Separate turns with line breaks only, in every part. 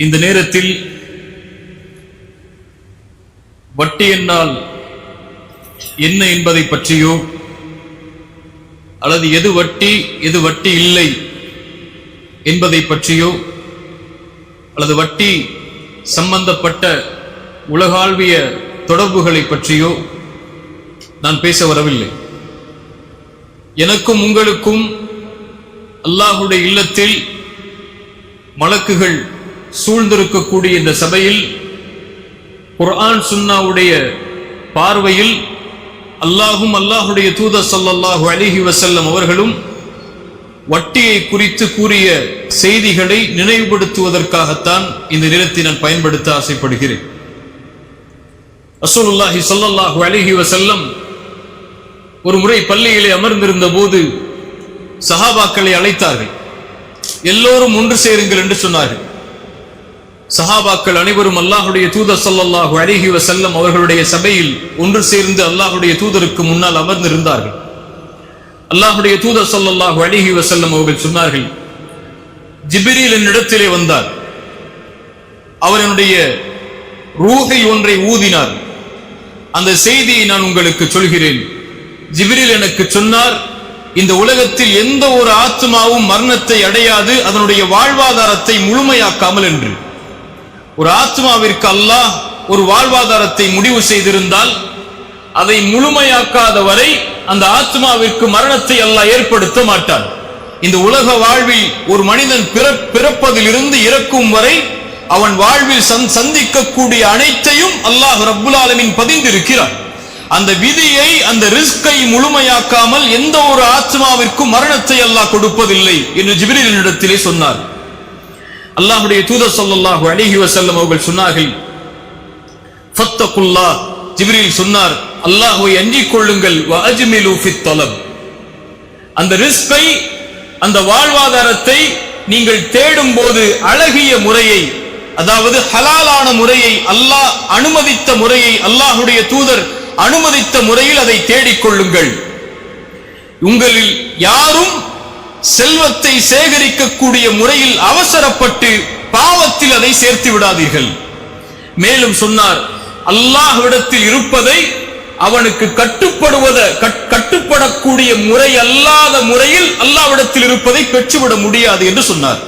இந்த நேரத்தில் வட்டி என்றால் என்ன என்பதை பற்றியோ அல்லது எது வட்டி இல்லை என்பதை பற்றியோ அல்லது வட்டி சம்பந்தப்பட்ட உலகாழ்விய தொடர்புகளை பற்றியோ நான் பேச வரவில்லை. எனக்கும் உங்களுக்கும் அல்லாஹ்வுடைய இல்லத்தில் மலக்குகள் சூழ்ந்திருக்கக்கூடிய இந்த சபையில் குர்ஆன் சுன்னாவுடைய பார்வையில் அல்லாஹும் அல்லாஹுடைய தூதர் ஸல்லல்லாஹு அலைஹி வஸல்லம் அவர்களும் வட்டியை குறித்து கூறிய செய்திகளை நினைவுபடுத்துவதற்காகத்தான் இந்த நேரத்தை நான் பயன்படுத்த ஆசைப்படுகிறேன். ரசூலுல்லாஹி ஸல்லல்லாஹு அலைஹி வஸல்லம் ஒரு முறை பள்ளியிலே அமர்ந்திருந்த போது சஹாபாக்களை அழைத்தார்கள். எல்லோரும் ஒன்று சேருங்கள் என்று சொன்னார்கள். சஹாபாக்கள் அனைவரும் அல்லாஹுடைய தூதர் ஸல்லல்லாஹு அலைஹி வஸல்லம் அவர்களுடைய சபையில் ஒன்று சேர்ந்து அல்லாஹுடைய தூதருக்கு முன்னால் அமர்ந்திருந்தார்கள். அல்லாஹுடைய தூதர் ஸல்லல்லாஹு அலைஹி வஸல்லம் அவர்கள் சொன்னார்கள், ஜிப்ரீல் என்னிடத்திலே வந்தார். அவருடைய ரூஹை ஒன்றை ஊதினார். அந்த செய்தியை நான் உங்களுக்கு சொல்கிறேன். ஜிப்ரீல் எனக்கு சொன்னார், இந்த உலகத்தில் எந்த ஒரு ஆத்மாவும் மரணத்தை அடையாது அதனுடைய வாழ்வாதாரத்தை முழுமையாக்காமல் என்று. ஒரு ஆத்மாவிற்கு அல்லாஹ் ஒரு வாழ்வாதாரத்தை முடிவு செய்திருந்தால் அதை முழுமையாக்காத வரை அந்த ஆத்மாவிற்கு மரணத்தை அல்லாஹ் ஏற்படுத்த மாட்டான். இந்த உலக வாழ்வில் ஒரு மனிதன் பிறப்பதிலிருந்து இறக்கும் வரை அவன் வாழ்வில் சந்திக்கக்கூடிய அனைத்தையும் அல்லாஹ் ரப்புல் ஆலமீன் பதிந்திருக்கிறான். அந்த விதியை, அந்த ரிஸ்கை முழுமையாக்காமல் எந்த ஒரு ஆத்மாவிற்கும் மரணத்தை அல்லாஹ் கொடுப்பதில்லை என்று ஜிப்ரீலினிடத்திலே சொன்னார். அல்லாஹ்வுடைய தூதர் ஸல்லல்லாஹு அலைஹி வஸல்லம் அவர்கள் சொன்னார்கள், ஃபத்தகுல்லாஹ். ஜிப்ரீல் சொன்னார், அல்லாஹ்வை அஞ்சிக் கொள்ளுங்கள். வ அஜ்மிலு ஃபித் தலப். அந்த ரிஸ்கை, அந்த வாழ்வாதாரத்தை நீங்கள் தேடும் போது அழகிய முறையை, அதாவது ஹலாலான முறையை, அல்லாஹ் அனுமதித்த முறையை, அல்லாஹ்வுடைய தூதர் அனுமதித்த முறையில் அதை தேடிக்கொள்ளுங்கள். உங்களில் யாரும் செல்வத்தை சேகரிக்கக்கூடிய முறையில் அவசரப்பட்டு பாவத்தில் அதை சேர்த்து விடாதீர்கள். மேலும் சொன்னார், அல்லாஹ்விடத்தில் இருப்பதை அவனுக்கு கட்டுப்படக்கூடிய முறை அல்லாத முறையில் அல்லாஹ்விடத்தில் இருப்பதை பெற்றுவிட முடியாது என்று சொன்னார்.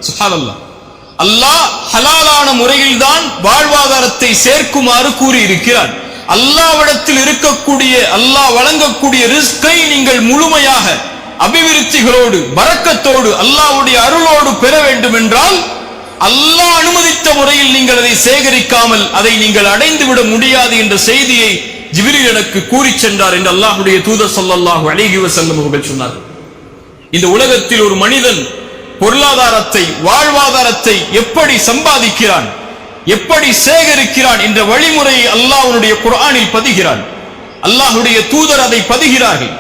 சுப்ஹானல்லாஹ். அல்லாஹ் ஹலாலான முறையில் தான் வாழ்வாதாரத்தை சேர்க்குமாறு கூறியிருக்கிறான். அல்லாஹ்விடத்தில் இருக்கக்கூடிய, அல்லாஹ் வழங்கக்கூடிய ரிஸ்கை நீங்கள் முழுமையாக அபிவிருத்திகளோடு, பரக்கத்தோடு, அல்லாஹ்வுடைய அருளோடு பெற வேண்டும் என்றால் அல்லாஹ் அனுமதித்த முறையில் நீங்கள் அதை சேகரிக்காமல் அதை நீங்கள் அடைந்து விட முடியாது என்ற செய்தியை ஜிப்ரீல் எனக்கு கூறி சென்றார் என்று அல்லாஹ்வுடைய தூதர் ஸல்லல்லாஹு அலைஹி வஸல்லம் அவர்கள் சொன்னார்கள். இந்த உலகத்தில் ஒரு மனிதன் பொருளாதாரத்தை, வாழ்வாதாரத்தை எப்படி சம்பாதிக்கிறான், எப்படி சேகரிக்கிறான் என்ற வழிமுறையை அல்லாஹ்வுடைய குர்ஆனில் பதிகிறான். அல்லாஹ்வுடைய தூதர் அதை பதிகிறார்கள்.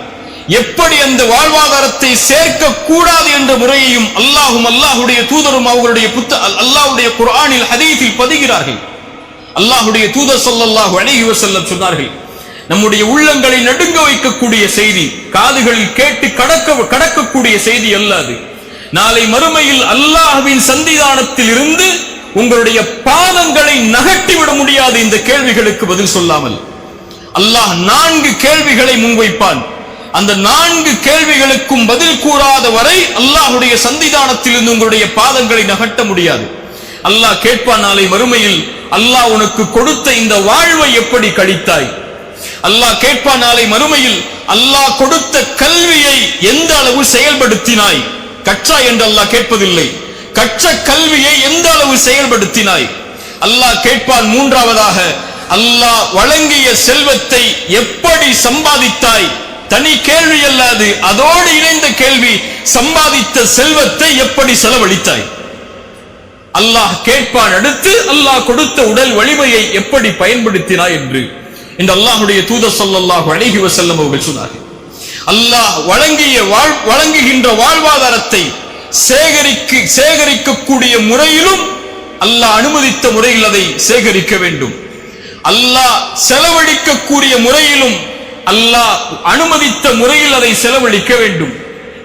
எப்படி அந்த வாழ்வாதாரத்தை சேர்க்க கூடாது என்ற முறையையும் அல்லாஹ்வுடைய தூதரும் அவர்களுடைய அல்லாஹ்வுடைய குர்ஆனில் ஹதீஸில் பதிகிறார்கள். அல்லாஹ்வுடைய தூதர் ஸல்லல்லாஹு அலைஹி வஸல்லம் சொன்னார்கள், நம்முடைய உள்ளங்களை நடுங்க வைக்கக்கூடிய செய்தி, காதுகளில் கேட்டு கடக்கக்கூடிய செய்தி அல்லாது. நாளை மறுமையில் அல்லாஹ்வின் சன்னிதானத்தில் இருந்து உங்களுடைய பாதங்களை நகட்டிவிட முடியாது இந்த கேள்விகளுக்கு பதில் சொல்லாமல். அல்லாஹ் 4 கேள்விகளை முன்வைப்பான். அந்த 4 கேள்விகளுக்கும் பதில் கூறாத வரை அல்லாஹ்வுடைய சன்னிதானத்தில் இருந்து உங்களுடைய பாதங்களை நகட்ட முடியாது. அல்லாஹ் கேட்பான் நாளை மறுமையில், அல்லாஹ் உனக்கு கொடுத்த இந்த வாழ்வை எப்படி கழித்தாய்? அல்லாஹ் கேட்பான் நாளை மறுமையில், அல்லாஹ் கொடுத்த கல்வியை எந்த அளவு செயல்படுத்தினாய்? கற்றாய் என்று அல்லாஹ் கேட்பதில்லை, கற்ற கல்வியை எந்த அளவு செயல்படுத்தினாய்? அல்லாஹ் கேட்பான் மூன்றாவதாக, அல்லாஹ் வழங்கிய செல்வத்தை எப்படி சம்பாதித்தாய்? தனி கேள்வி அல்லாது, அதோடு இணைந்த கேள்வி, சம்பாதித்த செல்வத்தை எப்படி செலவழித்தாய்? அல்லாஹ் கேட்பான் அடுத்து, அல்லாஹ் கொடுத்த உடல் வலிமையை எப்படி பயன்படுத்தினாய் என்று அல்லாஹ்வுடைய தூதர் ஸல்லல்லாஹு அலைஹி வஸல்லம் அவர்கள் சொன்னார்கள். அல்லாஹ் வழங்குகின்ற வாழ்வாதாரத்தை சேகரிக்கக்கூடிய முறையிலும் அல்லாஹ் அனுமதித்த முறையில் அதை சேகரிக்க வேண்டும். அல்லாஹ் செலவழிக்கக்கூடிய முறையிலும் அல்லாஹ் அனுமதித்த முறையில் அதை செலவழிக்க வேண்டும்.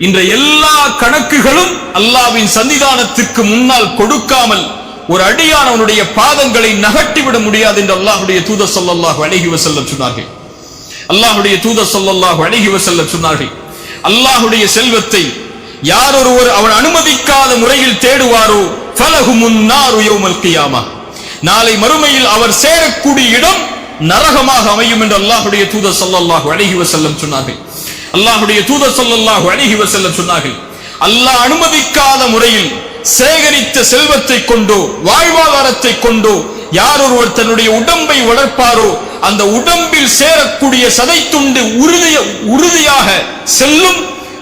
இன்ற எல்லா கணக்குகளும் அல்லாஹ்வின் சன்னிதானத்துக்கு முன்னால் கொடுக்காமல் ஒரு அடியான் அவனுடைய பாதங்களை நகட்டிவிட முடியாது என்று அல்லாஹ்வுடைய தூதர் ஸல்லல்லாஹு அலைஹி வஸல்லம் சொன்னார்கள். அல்லாஹ்வுடைய தூதர் ஸல்லல்லாஹு அலைஹி வஸல்லம் சொன்னார்கள், அல்லாஹ்வுடைய செல்வத்தை யார் ஒருவர் அவன் அனுமதிக்காத முறையில் தேடுவாரோ ஃபலஹுமுன் நாரு யௌமல் கியாமah, நாளை மறுமையில் அவர் சேரக்கூடிய இடம் நரகமாக அமையும் என்று அல்லாஹ்வுடைய தூதர் ஸல்லல்லாஹு அலைஹி வஸல்லம் சொன்னார்கள். அல்லாஹ்வுடைய தூதர் ஸல்லல்லாஹு அலைஹி வஸல்லம் சொன்னார்கள், அல்லாஹ் அனுமதிக்காத முறையில் சேகரித்த செல்வத்தை கொண்டோ வாழ்வாதாரத்தை கொண்டோ யார் ஒருவர் தன்னுடைய உடம்பை வளர்ப்பாரோ அந்த உடம்பில் சேரக்கூடிய சதை துண்டு உறுதியாக செல்லும்,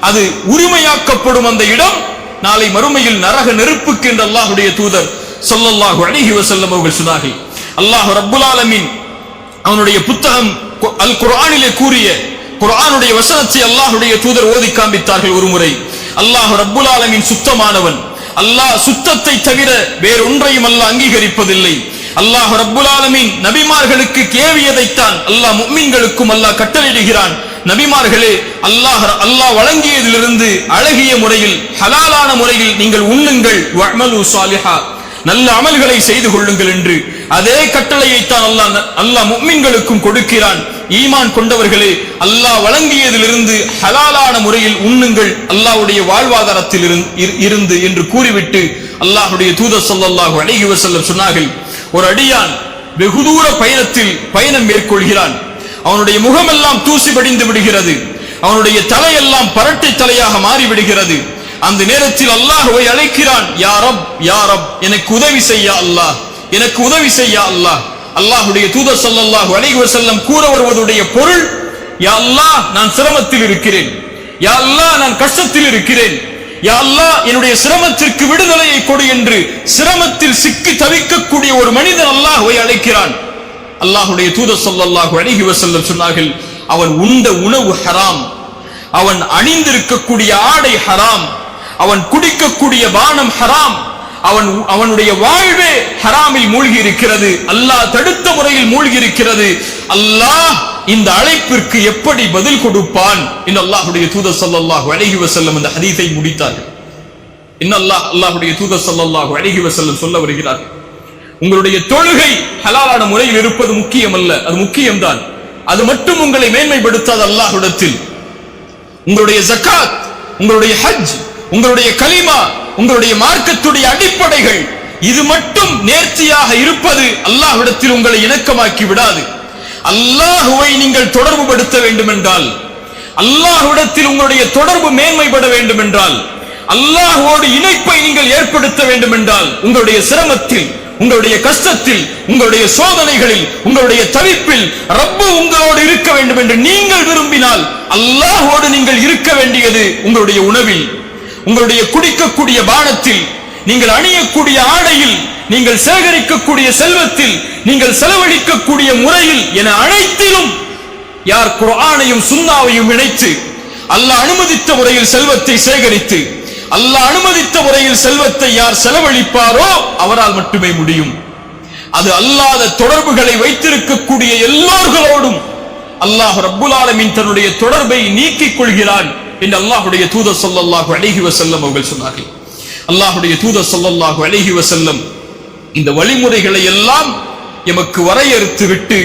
அது உரிமையாக்கப்படும் அந்த இடம் நாளை மறுமையில் நரக நெருப்புக்கு என்று அல்லாஹ்வுடைய தூதர் ஸல்லல்லாஹு அலைஹி வஸல்லம் அவர்கள் சொன்னார்கள். அல்லாஹ் ரப்புல் ஆலமீன் அவனுடைய புத்தகம் அல் குர்ஆனிலே கூறிய குர்ஆனுடைய வசனத்தை அல்லாஹ்வுடைய தூதர் ஓதி காண்பித்தார்கள். ஒருமுறை அல்லாஹ் ரப்புல் ஆலமீன் சுத்தமானவன், அல்லாஹ் சுத்தத்தை தவிர வேறொன்றையும் அல்லாஹ் அங்கீகரிப்பதில்லை. அல்லாஹ் ரப்புல் ஆலமீன் நபிமார்களுக்கு கேவியதைத்தான் அல்லாஹ் முஃமின்களுக்கும் அல்லாஹ் கட்டளையிடுகிறான். நபிமார்களே, அல்லாஹ் வழங்கியதிலிருந்து அழகிய முறையில் ஹலாலான முறையில் நீங்கள் உண்ணுங்கள், வஅமலு ஸாலிஹா, நல்ல அமல்களை செய்து கொள்ளுங்கள் என்று அதே கட்டளையைத்தான் அல்லாஹ் முஃமின்களுக்கும் கொடுக்கிறான். ஈமான் கொண்டவர்களே, அல்லாஹ் வழங்கியதிலிருந்து ஹலாலான முறையில் உண்ணுங்கள், அல்லாஹ்வுடைய வாழ்வாதாரத்தில் இருந்து என்று கூறிவிட்டு அல்லாஹ்வுடைய தூதர் ஸல்லல்லாஹு அலைஹி வஸல்லம் சொன்னார்கள், ஒரு அடியான் வெகு தூர பயணம் மேற்கொள்கிறான், அவனுடைய முகமெல்லாம் தூசி படிந்து விடுகிறது, அவனுடைய தலையெல்லாம் பரட்டை தலையாக மாறிவிடுகிறது. அந்த நேரத்தில் அல்லாஹ்வை அழைக்கிறான், யா ரப் யா ரப், எனக்கு உதவி செய்ய அல்லாஹ், எனக்கு உதவி செய்ய அல்லாஹ். அல்லாஹ்வுடைய தூதர் ஸல்லல்லாஹு அலைஹி வஸல்லம் கூற வருவதுடைய பொருள், யா அல்லாஹ் நான் சிரமத்தில் இருக்கிறேன், யா அல்லாஹ் நான் கஷ்டத்தில் இருக்கிறேன், யா அல்லாஹ் என்னுடைய சிரமத்திற்கு விடுதலையை கொடு என்று சிரமத்தில் சிக்கி தவிக்கக்கூடிய ஒரு மனிதன் அல்லாஹ்வை அழைக்கிறான். அல்லாஹ்வுடைய தூதர் ஸல்லல்லாஹு அலைஹி வஸல்லம் சொன்னார்கள், அவன் உண்ட உணவு ஹராம், அவன் அணிந்திருக்கக்கூடிய ஆடை ஹராம், அவன் குடிக்கக்கூடிய பானம் ஹராம், அவனுடைய வாழ்வே ஹராமில் மூழ்கி இருக்கிறது, அல்லாஹ் தடுத்த முறையில் மூழ்கி இருக்கிறது. அல்லாஹ் இந்த அழைப்பிற்கு எப்படி பதில் கொடுப்பான் என்று அல்லாஹ்வுடைய தூதர் ஸல்லல்லாஹு அலைஹி வஸல்லம் இந்த ஹதீஸை முடித்தார்கள். அல்லாஹ்வுடைய தூதர் ஸல்லல்லாஹு அலைஹி வஸல்லம் சொல்ல வருகிறார்கள், உங்களுடைய தொழுகை ஹலாலான முறையில் இருப்பது முக்கியம் அல்ல, அது முக்கியம்தான், அது மட்டும் உங்களை மேன்மைப்படுத்தாது அல்லாஹ்விடத்தில். உங்களுடைய ஜகாத், உங்களுடைய ஹஜ், உங்களுடைய கலிமா, உங்களுடைய மார்க்கத்துடைய அடிப்படைகள், இது மட்டும் நேர்த்தியாக இருப்பது அல்லாஹ்விடத்தில் உங்களை இணக்கமாக்கி விடாது. அல்லாஹ்வை நீங்கள் தொடர்பு படுத்த வேண்டும் என்றால், அல்லாஹ்விடத்தில் உங்களுடைய தொடர்பு மேன்மைப்பட வேண்டும் என்றால், அல்லாஹ்வோடு இணைப்பை நீங்கள் ஏற்படுத்த வேண்டும் என்றால், உங்களுடைய சிரமத்தில், உங்களுடைய கஷ்டத்தில், உங்களுடைய சோதனைகளில், உங்களுடைய தவிப்பில் ரப்பு உங்களோடு இருக்க வேண்டும் என்று நீங்கள் விரும்பினால், அல்லாஹ்வோடு நீங்கள் இருக்க வேண்டியது உங்களுடைய உணவில், உங்களுடைய குடிக்கக்கூடிய பானத்தில், நீங்கள் அணியக்கூடிய ஆடையில், நீங்கள் சேகரிக்கக்கூடிய செல்வத்தில், நீங்கள் செலவழிக்கக்கூடிய முறையில் என அனைத்திலும் யார் குர்ஆனையும் சுன்னாவையும் இணைத்து அல்லாஹ் அனுமதித்த முறையில் செல்வத்தை சேகரித்து அல்லாஹ் அனுமதித்த முறையில் செல்வத்தை யார் செலவழிப்பாரோ அவரால் மட்டுமே முடியும். அது அல்லாத தொடர்புகளை வைத்திருக்கக்கூடிய எல்லோர்களோடும் அல்லாஹ் ரப்புல் ஆலமீன் தன்னுடைய தொடர்பை நீக்கிக் கொள்கிறான் என்று அல்லாஹ்வுடைய தூதர் ஸல்லல்லாஹு அலைஹி வஸல்லம் அவர்கள் சொன்னார்கள். அல்லாஹ்வுடைய தூதர் ஸல்லல்லாஹு அலைஹி வஸல்லம் இந்த வழிமுறைகளை எல்லாம் எமக்கு வரையறுத்து விட்டு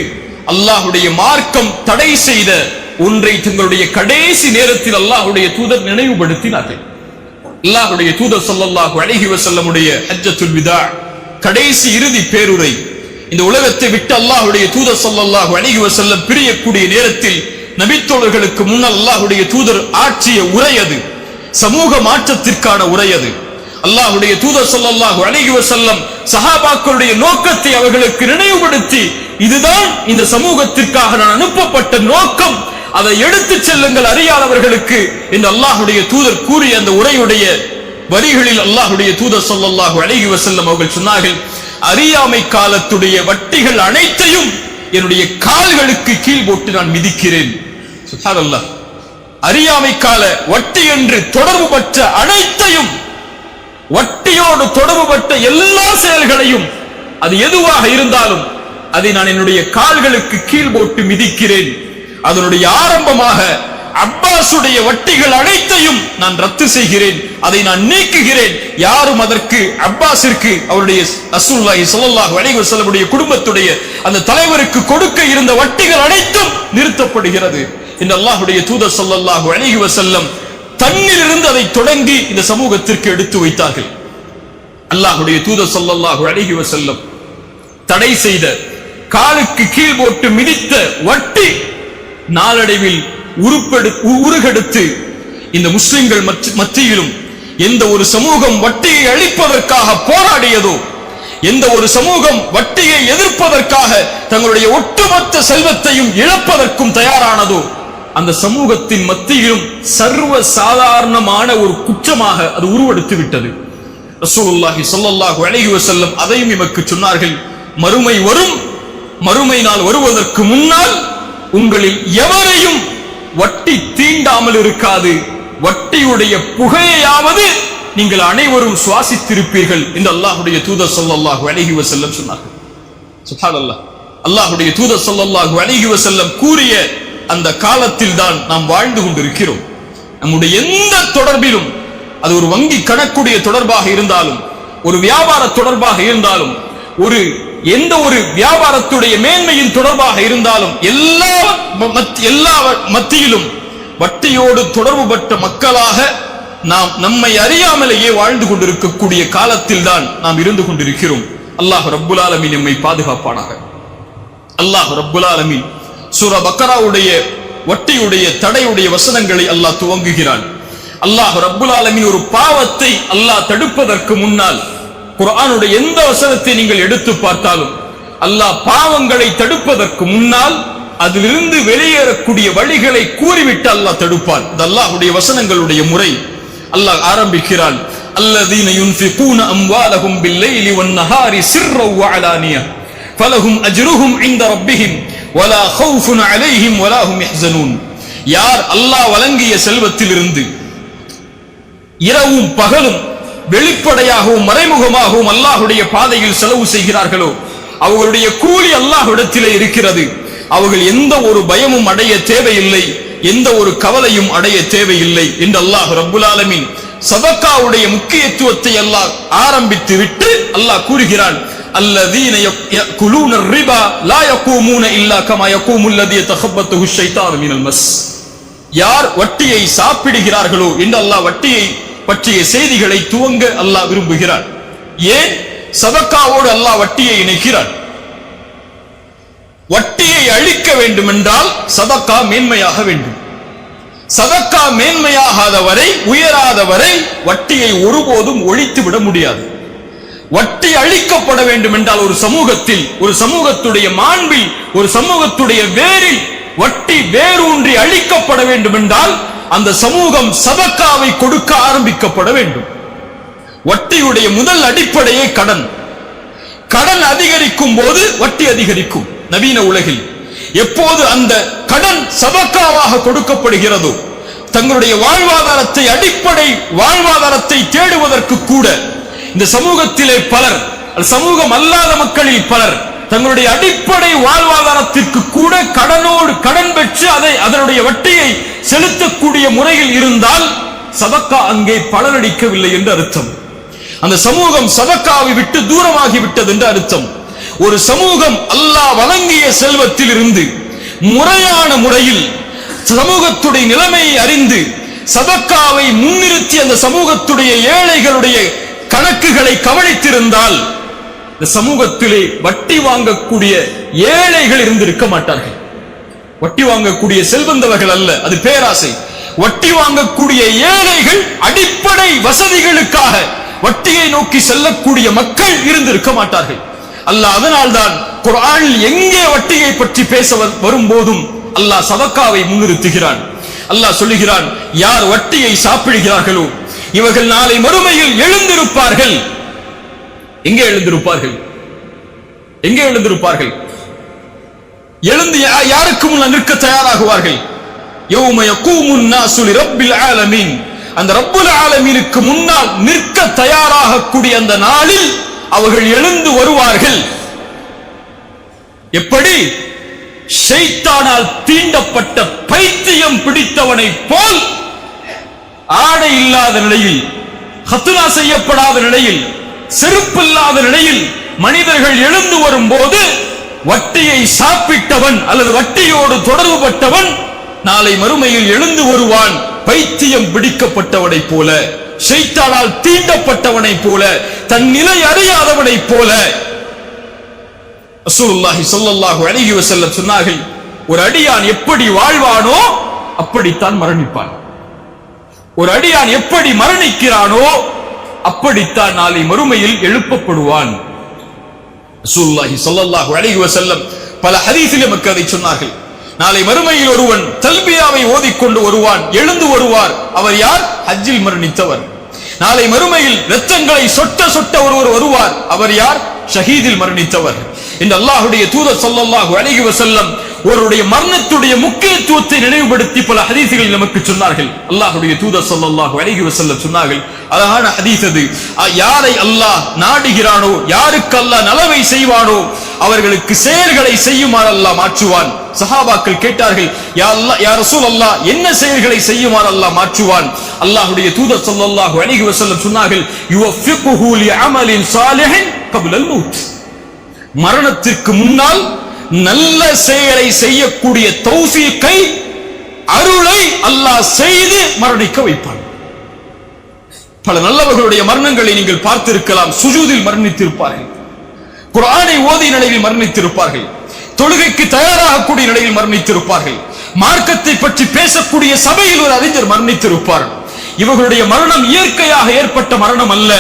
அல்லாஹ்வுடைய மார்க்கம் தடை செய்த ஒன்றை தங்களுடைய கடைசி நேரத்தில் அல்லாஹ்வுடைய தூதர் நினைவுபடுத்தினார்கள். அல்லாஹ்வுடைய தூதர் ஸல்லல்லாஹு அலைஹி வஸல்லமுடைய ஹஜ்ஜத்துல் விதா, கடைசி இறுதி பேருரை, இந்த உலகத்தை விட்டு அல்லாஹ்வுடைய தூதர் ஸல்லல்லாஹு அலைஹி வஸல்லம் பிரியக்கூடிய நேரத்தில் நபித்தோழர்களுக்கு முன்னால் அல்லாஹ்வுடைய தூதர் ஆற்றிய உரை, அது சமூக மாற்றத்திற்கான உரை. அது அல்லாஹ்வுடைய தூதர் ஸல்லல்லாஹு அலைஹி வஸல்லம் சஹாபாக்களுடைய நோக்கத்தை அவர்களுக்கு நினைவுபடுத்தி, இதுதான் இந்த சமூகத்திற்காக நான் அனுப்பப்பட்ட நோக்கம், அதை எடுத்துச் செல்லுங்கள் அறியாதவர்களுக்கு என்று அல்லாஹ்வுடைய தூதர் கூறிய அந்த உரையுடைய வரிகளில் அல்லாஹ்வுடைய தூதர் ஸல்லல்லாஹு அலைஹி வஸல்லம் அவர்கள் சொன்னார்கள், அறியாமை காலத்துடைய வட்டிகள் அனைத்தையும் என்னுடைய கால்களுக்கு கீழ் போட்டு நான் மிதிக்கிறேன். சுப்ஹானல்லாஹ். அறியாமை கால வட்டி என்று தொடர்பு பற்ற அனைத்தையும், வட்டியோடு தொடர்பு பட்ட எல்லா செயல்களையும், அது எதுவாக இருந்தாலும் அதை நான் என்னுடைய கால்களுக்கு கீழ் போட்டு மிதிக்கிறேன். அதனுடைய ஆரம்பமாக அப்பாஸுடைய வட்டிகள் அனைத்தையும் நான் ரத்து செய்கிறேன், அதை நான் நீக்குகிறேன். யாரும் அதற்கு அப்பாஸிற்கு அவருடைய ரசூலுல்லாஹி ஸல்லல்லாஹு அலைஹி வஸல்லம் குடும்பத்துடைய அந்த தலைவருக்கு கொடுக்க இருந்த வட்டிகள் அனைத்தும் நிறுத்தப்படுகிறது என்று அல்லாஹ்வுடைய தூதர் ஸல்லல்லாஹு அலைஹி வஸல்லம் தன்னிலிருந்து அதை தொடங்கி இந்த சமூகத்திற்கு எடுத்து வைத்தார்கள். அல்லாஹ்வுடைய தூதர் ஸல்லல்லாஹு அலைஹி வஸல்லம் தடை செய்த, காலுக்கு கீழ் போட்டு மிதித்த வட்டி நாளடைவில் உருகெடுத்து இந்த முஸ்லிம்கள் மத்தியிலும் எந்த ஒரு சமூகம் வட்டியை அழிப்பதற்காக போராடியதோ, எந்த ஒரு சமூகம் வட்டியை எதிர்ப்பதற்காக தங்களுடைய ஒட்டுமொத்த செல்வத்தையும் இழப்பதற்கும் தயாரானதோ, அந்த சமூகத்தின் மத்தியிலும் சர்வ சாதாரணமான ஒரு குற்றமாக அது உருவெடுத்து விட்டது. ரசூலுல்லாஹி ஸல்லல்லாஹு அலைஹி வஸல்லம் அதையும் நமக்கு சொன்னார்கள். மறுமை வரும், மறுமை நாள் வருவதற்கு முன்னால் உங்களில் எவரையும் வட்டி தீண்டாமல் இருக்காது, வட்டியுடைய புகையாவது நீங்கள் அனைவரும் சுவாசித்திருப்பீர்கள் என்று அல்லாஹ்வுடைய தூதர் ஸல்லல்லாஹு அலைஹி வஸல்லம் சொன்னார்கள். சுப்ஹானல்லாஹ், அல்லாஹ்வுடைய தூதர் ஸல்லல்லாஹு அலைஹி வஸல்லம் கூறிய அந்த காலத்தில் தான் நாம் வாழ்ந்து கொண்டிருக்கிறோம். நம்முடைய எந்த தொடர்பிலும், அது ஒரு வங்கி கணக்குடைய தொடர்பாக இருந்தாலும், ஒரு வியாபார தொடர்பாக இருந்தாலும், எந்த ஒரு வியாபாரத்துடைய மேன்மையின் தொடர்பாக இருந்தாலும், எல்லா மத்தியிலும் வட்டியோடு தொடர்பு பட்ட மக்களாக நாம் நம்மை அறியாமலேயே வாழ்ந்து கொண்டிருக்கக்கூடிய காலத்தில் தான் நாம் இருந்து கொண்டிருக்கிறோம். அல்லாஹ் ரப்புல் ஆலமீன் நம்மை பாதுகாப்பானாக. அல்லாஹ் ரப்புல் ஆலமீன் சூரா பக்கராவுடைய வட்டியுடைய தடையுடைய வசனங்களை அல்லாஹ் துவங்குகிறான். அல்லாஹ் ரப்புல் ஆலமீன் ஒரு பாவத்தை அல்லாஹ் தடுப்பதற்கு முன்னால் குர்ஆனுடைய எந்த வசனத்தை நீங்கள் எடுத்து பார்த்தாலும் அல்லாஹ் பாவங்களை தடுப்பதற்கு முன்னால் அதிலிருந்து வெளியேறக்கூடிய வழிகளை கூறிவிட்டு அல்லாஹ் தடுப்பான். இது அல்லாஹ்வுடைய வசனங்களுடைய முறை. அல்லாஹ் ஆரம்பிக்கிறான், அல்லதீன யுன்ஃபிகூன அம்வாலஹும் பில்லைலி வன்னஹாரி சிர்ரன் வ அலானியா ஃபலஹும் அஜ்ருஹும் இன்த ரப்பிஹிம் வலா கௌஃபுன் அலைஹிம் வலா ஹும் யஹ்ஸனூன். யார் அல்லாஹ் வழங்கிய செல்வத்திலிருந்து இரவும் பகலும் வெளிப்படையாகவும் மறைமுகமாகவும் அல்லாஹ்வுடைய பாதையில் செலவு செய்கிறார்களோ அவர்களுடைய கூலி அல்லாஹ்விடத்திலே இருக்கிறது. அவர்கள் எந்த ஒரு பயமும் அடைய தேவையில்லை, எந்த ஒரு கவலையும் அடைய தேவையில்லை என்று அல்லாஹ் ரப்புல் ஆலமீன் சதகாவுடைய முக்கியத்துவத்தை அல்லாஹ் ஆரம்பித்து விட்டு அல்லாஹ் கூறுகிறான், அல்லதீன யகுலூன ரிபா லா யகூமூன இல்லா கமா யகூமு அல்லதீ யதகப்பத்துஹு ஷைத்தானு மினல் மஸ். யார் வட்டியை சாப்பிடுகிறார்களோ என்று அல்லாஹ் வட்டியை பற்றிய செய்திகளை துவங்க அல்லாஹ் விரும்புகிறான். ஏன் சதகாவோடு அல்லாஹ் வட்டியை இணைக்கிறான்? வட்டியை அழிக்க வேண்டும் என்றால் சதகா மேன்மையாக வேண்டும். சதகா மேன்மையாகாத வரை, உயராத வரை வட்டியை ஒருபோதும் ஒழித்து விட முடியாது. வட்டி அழிக்கப்பட வேண்டும் என்றால் ஒரு சமூகத்தில், ஒரு சமூகத்துடைய மாண்பில், ஒரு சமூகத்துடைய வேரில் வட்டி வேரூன்றி அழிக்கப்பட வேண்டும் என்றால் அந்த சமூகம் சதகாவை கொடுக்க ஆரம்பிக்கப்பட வேண்டும். வட்டியுடைய முதல் அடிப்படையே கடன். கடன் அதிகரிக்கும் போது வட்டி அதிகரிக்கும். நவீன உலகில் எப்போது அந்த கடன் சதகாவாக கொடுக்கப்படுகிறதோ, தங்களுடைய வாழ்வாதாரத்தை, அடிப்படை வாழ்வாதாரத்தை தேடுவதற்கு கூட இந்த சமூகத்திலே பலர், சமூகம் அல்லாத மக்களில் பலர் தங்களுடைய அடிப்படை வாழ்வாதாரத்திற்கு கூட கடன் பெற்று அதனுடைய வட்டியை செலுத்தக்கூடிய முறையில் இருந்தால் சதகா அங்கே பலனளிக்கவில்லை என்று அர்த்தம். அந்த சமூகம் சதகாவை விட்டு தூரமாகி விட்டது என்று அர்த்தம். ஒரு சமூகம் அல்லாஹ் வழங்கிய செல்வத்தில் இருந்து முறையான முறையில் சமூகத்துடைய நிலைமையை அறிந்து சதகாவை முன்னிறுத்தி அந்த சமூகத்துடைய ஏழைகளுடைய கணக்குகளை கவனித்திருந்தால் இந்த சமூகத்திலே வட்டி வாங்கக்கூடிய ஏழைகள் இருந்திருக்க மாட்டார்கள். வட்டி வாங்கக்கூடிய செல்வந்தவர்கள் அல்ல, அது பேராசை. வட்டி வாங்கக்கூடிய ஏழைகள், அடிப்படை வசதிகளுக்காக வட்டியை நோக்கி செல்லக்கூடிய மக்கள் இருந்திருக்க மாட்டார்கள். அல்லாஹ் அதனால்தான் குர்ஆனில் எங்கே வட்டியை பற்றி பேச வரும்போதும் அல்லாஹ் சதகாவை முன்னிறுத்துகிறான். அல்லாஹ் சொல்லுகிறான், யார் வட்டியை சாப்பிடுகிறார்களோ இவர்கள் நாளை மறுமையில் எழுந்திருப்பார்கள். எங்கே எழுந்திருப்பார்கள்? எங்கே எழுந்திருப்பார்கள்? எழுந்து யாருக்கு முன் நிற்க தயாராகுவார்கள்? யௌம யகூமுன் நாசு லிரப்பில் ஆலமீன். அந்த ரப்புல் ஆலமீனுக்கு முன்னால் நிற்க தயாராகக்கூடிய அந்த நாளில் அவர்கள் எழுந்து வருவார்கள். எப்படி? ஷைத்தானால் தீண்டப்பட்ட பைத்தியம் பிடித்தவனை போல் ஆடை இல்லாத நிலையில், ஹத்னா செய்யப்படாத நிலையில், செருப்பில்லாத நிலையில் மனிதர்கள் எழுந்து வரும்போது வட்டியை சாப்பிட்டவன் அல்லது வட்டியோடு தொடர்பு பட்டவன் நாளை மறுமையில் எழுந்து வருவான் பைத்தியம் பிடிக்கப்பட்டவனை போல, ஷைத்தானால் தீண்டப்பட்டவனை போல, தன் நிலை அறியாதவனை போல. ரசூலுல்லாஹி ஸல்லல்லாஹு அலைஹி வஸல்லம் சொன்னார்கள், ஒரு அடியான் எப்படி வாழ்வானோ அப்படித்தான் மரணிப்பான். ஒரு அடியான் எப்படி மரணிக்கிறானோ அப்படித்தான் நாளை மறுமையில் எழுப்பப்படுவான். ரசூலுல்லாஹி ஸல்லல்லாஹு அலைஹி வஸல்லம் பல ஹதீஸில் நமக்கு அதை சொன்னார்கள். நாளை மறுமையில் ஒருவன் தல்பியாவை ஓதிக்கொண்டு வருவான், எழுந்து வருவார். அவர் யார்? ஹஜ்ஜில் மரணித்தவர். நாளை மறுமையில் இரத்தங்களை சொட்ட சொட்ட ஒருவர் வருவார். அவர் யார்? ஷஹீதில் மரணித்தவர். இந்த அல்லாஹ்வுடைய தூதர் ஸல்லல்லாஹு அலைஹி வஸல்லம் அவருடைய மரணத்துடைய முக்கியத்துவத்தை நினைவுபடுத்தி பல ஹதீஸ்களில் நமக்கு சொன்னார்கள். அல்லாஹ்வுடைய தூதர் ஸல்லல்லாஹு அலைஹி வஸல்லம் சொன்னார்கள், அழகான ஹதீஸ் அது, யாரை அல்லாஹ் நாடுகிறானோ, யாருக்கு அல்லாஹ் நலவை செய்வானோ அவர்களுக்கு செயல்களை செய்யுமாறு அல்லாஹ் மாற்றுவான். சஹாபாக்கள் கேட்டார்கள், யா அல்லாஹ், யா ரசூலல்லாஹ், என்ன செயல்களை செய்யுமாறு அல்லாஹ் மாற்றுவான்? அல்லாஹ்வுடைய தூதர் ஸல்லல்லாஹு அலைஹி வஸல்லம் சொன்னார்கள், யுவஃபிகுஹு லிஅமலின் சாலிஹின் கப்லல் மௌத். மரணத்திற்கு முன்னால் நல்ல செயலை செய்யக்கூடிய தௌஃபீக்கை, அருளை அல்லாஹ் செய்து மரணிக்க வைப்பான். பல நல்லவர்களுடைய மரணங்களை நீங்கள் பார்த்திருக்கலாம். சுஜூதில் மரணித்திருப்பார்கள், குர்ஆனை ஓதிய நிலையில் மரணித்திருப்பார்கள், தொழுகைக்கு தயாராகக்கூடிய நிலையில் மரணித்திருப்பார்கள், மார்க்கத்தை பற்றி பேசக்கூடிய சபையில் ஒரு அறிஞர் மரணித்திருப்பார். இவர்களுடைய மரணம் இயற்கையாக ஏற்பட்ட மரணம் அல்ல.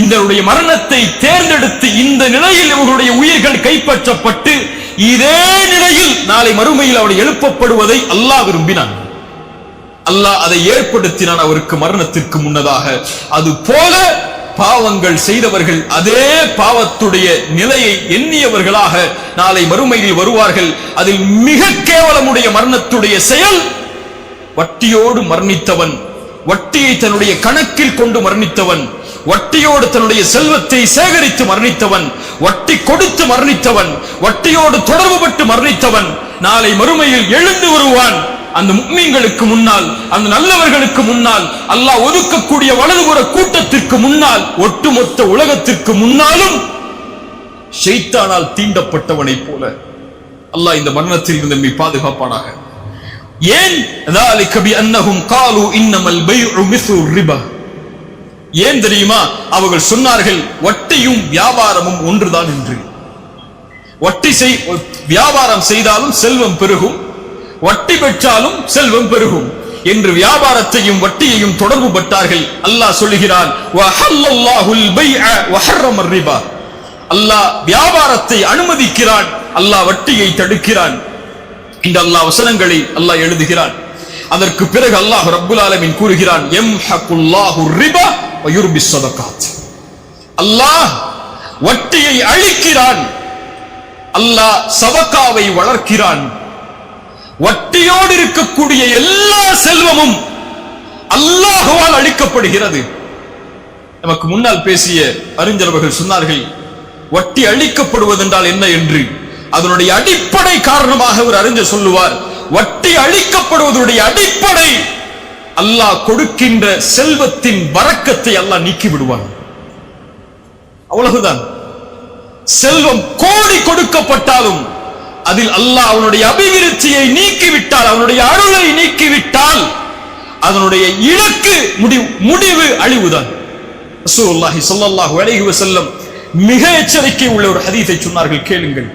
இந்த மரணத்தை தேர்ந்தெடுத்து இந்த நிலையில் இவர்களுடைய உயிர்கள் கைப்பற்றப்பட்டு இதே நிலையில் நாளை மறுமையில் அவர் எழுப்பப்படுவதை அல்லாஹ் விரும்பினான். அல்லாஹ் அதை ஏற்படுத்தினான் அவருக்கு மரணத்திற்கு முன்னதாக. அது போல பாவங்கள் செய்தவர்கள் அதே பாவத்துடைய நிலையை எண்ணியவர்களாக நாளை மறுமையில் வருவார்கள். அதில் மிக கேவலமுடைய மரணத்துடைய செயல் வட்டியோடு மரணித்தவன், வட்டியை தன்னுடைய கணக்கில் கொண்டு மரணித்தவன், வட்டியோடு தன்னுடைய செல்வத்தை சேகரித்து மரணித்தவன், வட்டி கொடுத்து மரணித்தவன், வட்டியோடு தொடர்பு பட்டு மரணித்தவன் நாளை மறுமையில் எழுந்து வருவான். அந்த முஃமின்களுக்கு முன்னால், அந்த நல்லவர்களுக்கு முன்னால், அல்லாஹ் ஒதுக்கக்கூடிய வலதுபுற கூட்டத்திற்கு முன்னால், ஒட்டுமொத்த உலகத்திற்கு முன்னாலும் ஷைத்தானால் தீண்டப்பட்டவனை போல. அல்லாஹ் இந்த மரணத்தில் இருந்து நம்மை பாதுகாப்பானாக. ஏன்? ذلك بأنهم قالوا إنما البيع مثل الربا. ஏன் தெரியுமா? அவர்கள் சொன்னார்கள் வட்டியும் வியாபாரமும் ஒன்றுதான் என்று. வட்டி வியாபாரம் செய்தாலும் செல்வம் பெருகும், வட்டி பெற்றாலும் செல்வம் பெருகும் என்று வியாபாரத்தையும் வட்டியையும் தொடர்பு பட்டார்கள். அல்லாஹ் சொல்லுகிறான், வஹல்லல்லாஹுல் பைஅ வஹர்ரமர் ரிபா. அல்லாஹ் வியாபாரத்தை அனுமதிக்கிறான், அல்லாஹ் வட்டியை தடுக்கிறான். இந்த அல்லாஹ் வசனங்களை அல்லாஹ் எழுதுகிறான். அதற்கு பிறகு அல்லாஹ் ரப்புல் ஆலமீன் கூறுகிறான், யம்ஹகுல்லாஹு ரிபா வ யுர்பிஸ் ஸதகாத். அல்லாஹ் வட்டியை அழிக்கிறான், அல்லாஹ் சதகாவை வளர்க்கிறான். வட்டியோடு இருக்கக்கூடிய எல்லா செல்வமும் அல்லாஹ்வால் அழிக்கப்படுகிறது. நமக்கு முன்னால் பேசிய அறிஞர்கள் சொன்னார்கள், வட்டி அழிக்கப்படுவதென்றால் என்ன என்று. அதனுடைய அடிப்படை காரணமாக ஒரு அறிஞர் சொல்லுவார், வட்டி அழிக்கப்படுவதனுடைய அடிப்படை அல்லாஹ் கொடுக்கின்ற செல்வத்தின் பரக்கத்தை அல்லாஹ் நீக்கி விடுவான். அவ்வளவுதான். செல்வம் கோடி கொடுக்கப்பட்டாலும் அதில் அல்லாஹ் அவனுடைய அபிவிருத்தியை நீக்கிவிட்டால், அவனுடைய அருளை நீக்கிவிட்டால் அதனுடைய இலக்கு முடிவு அழிவுதான். ரசூலுல்லாஹி ஸல்லல்லாஹு அலைஹி வஸல்லம் மிக எச்சரிக்கை உள்ள ஒரு ஹதீஸை சொன்னார்கள், கேளுங்கள்.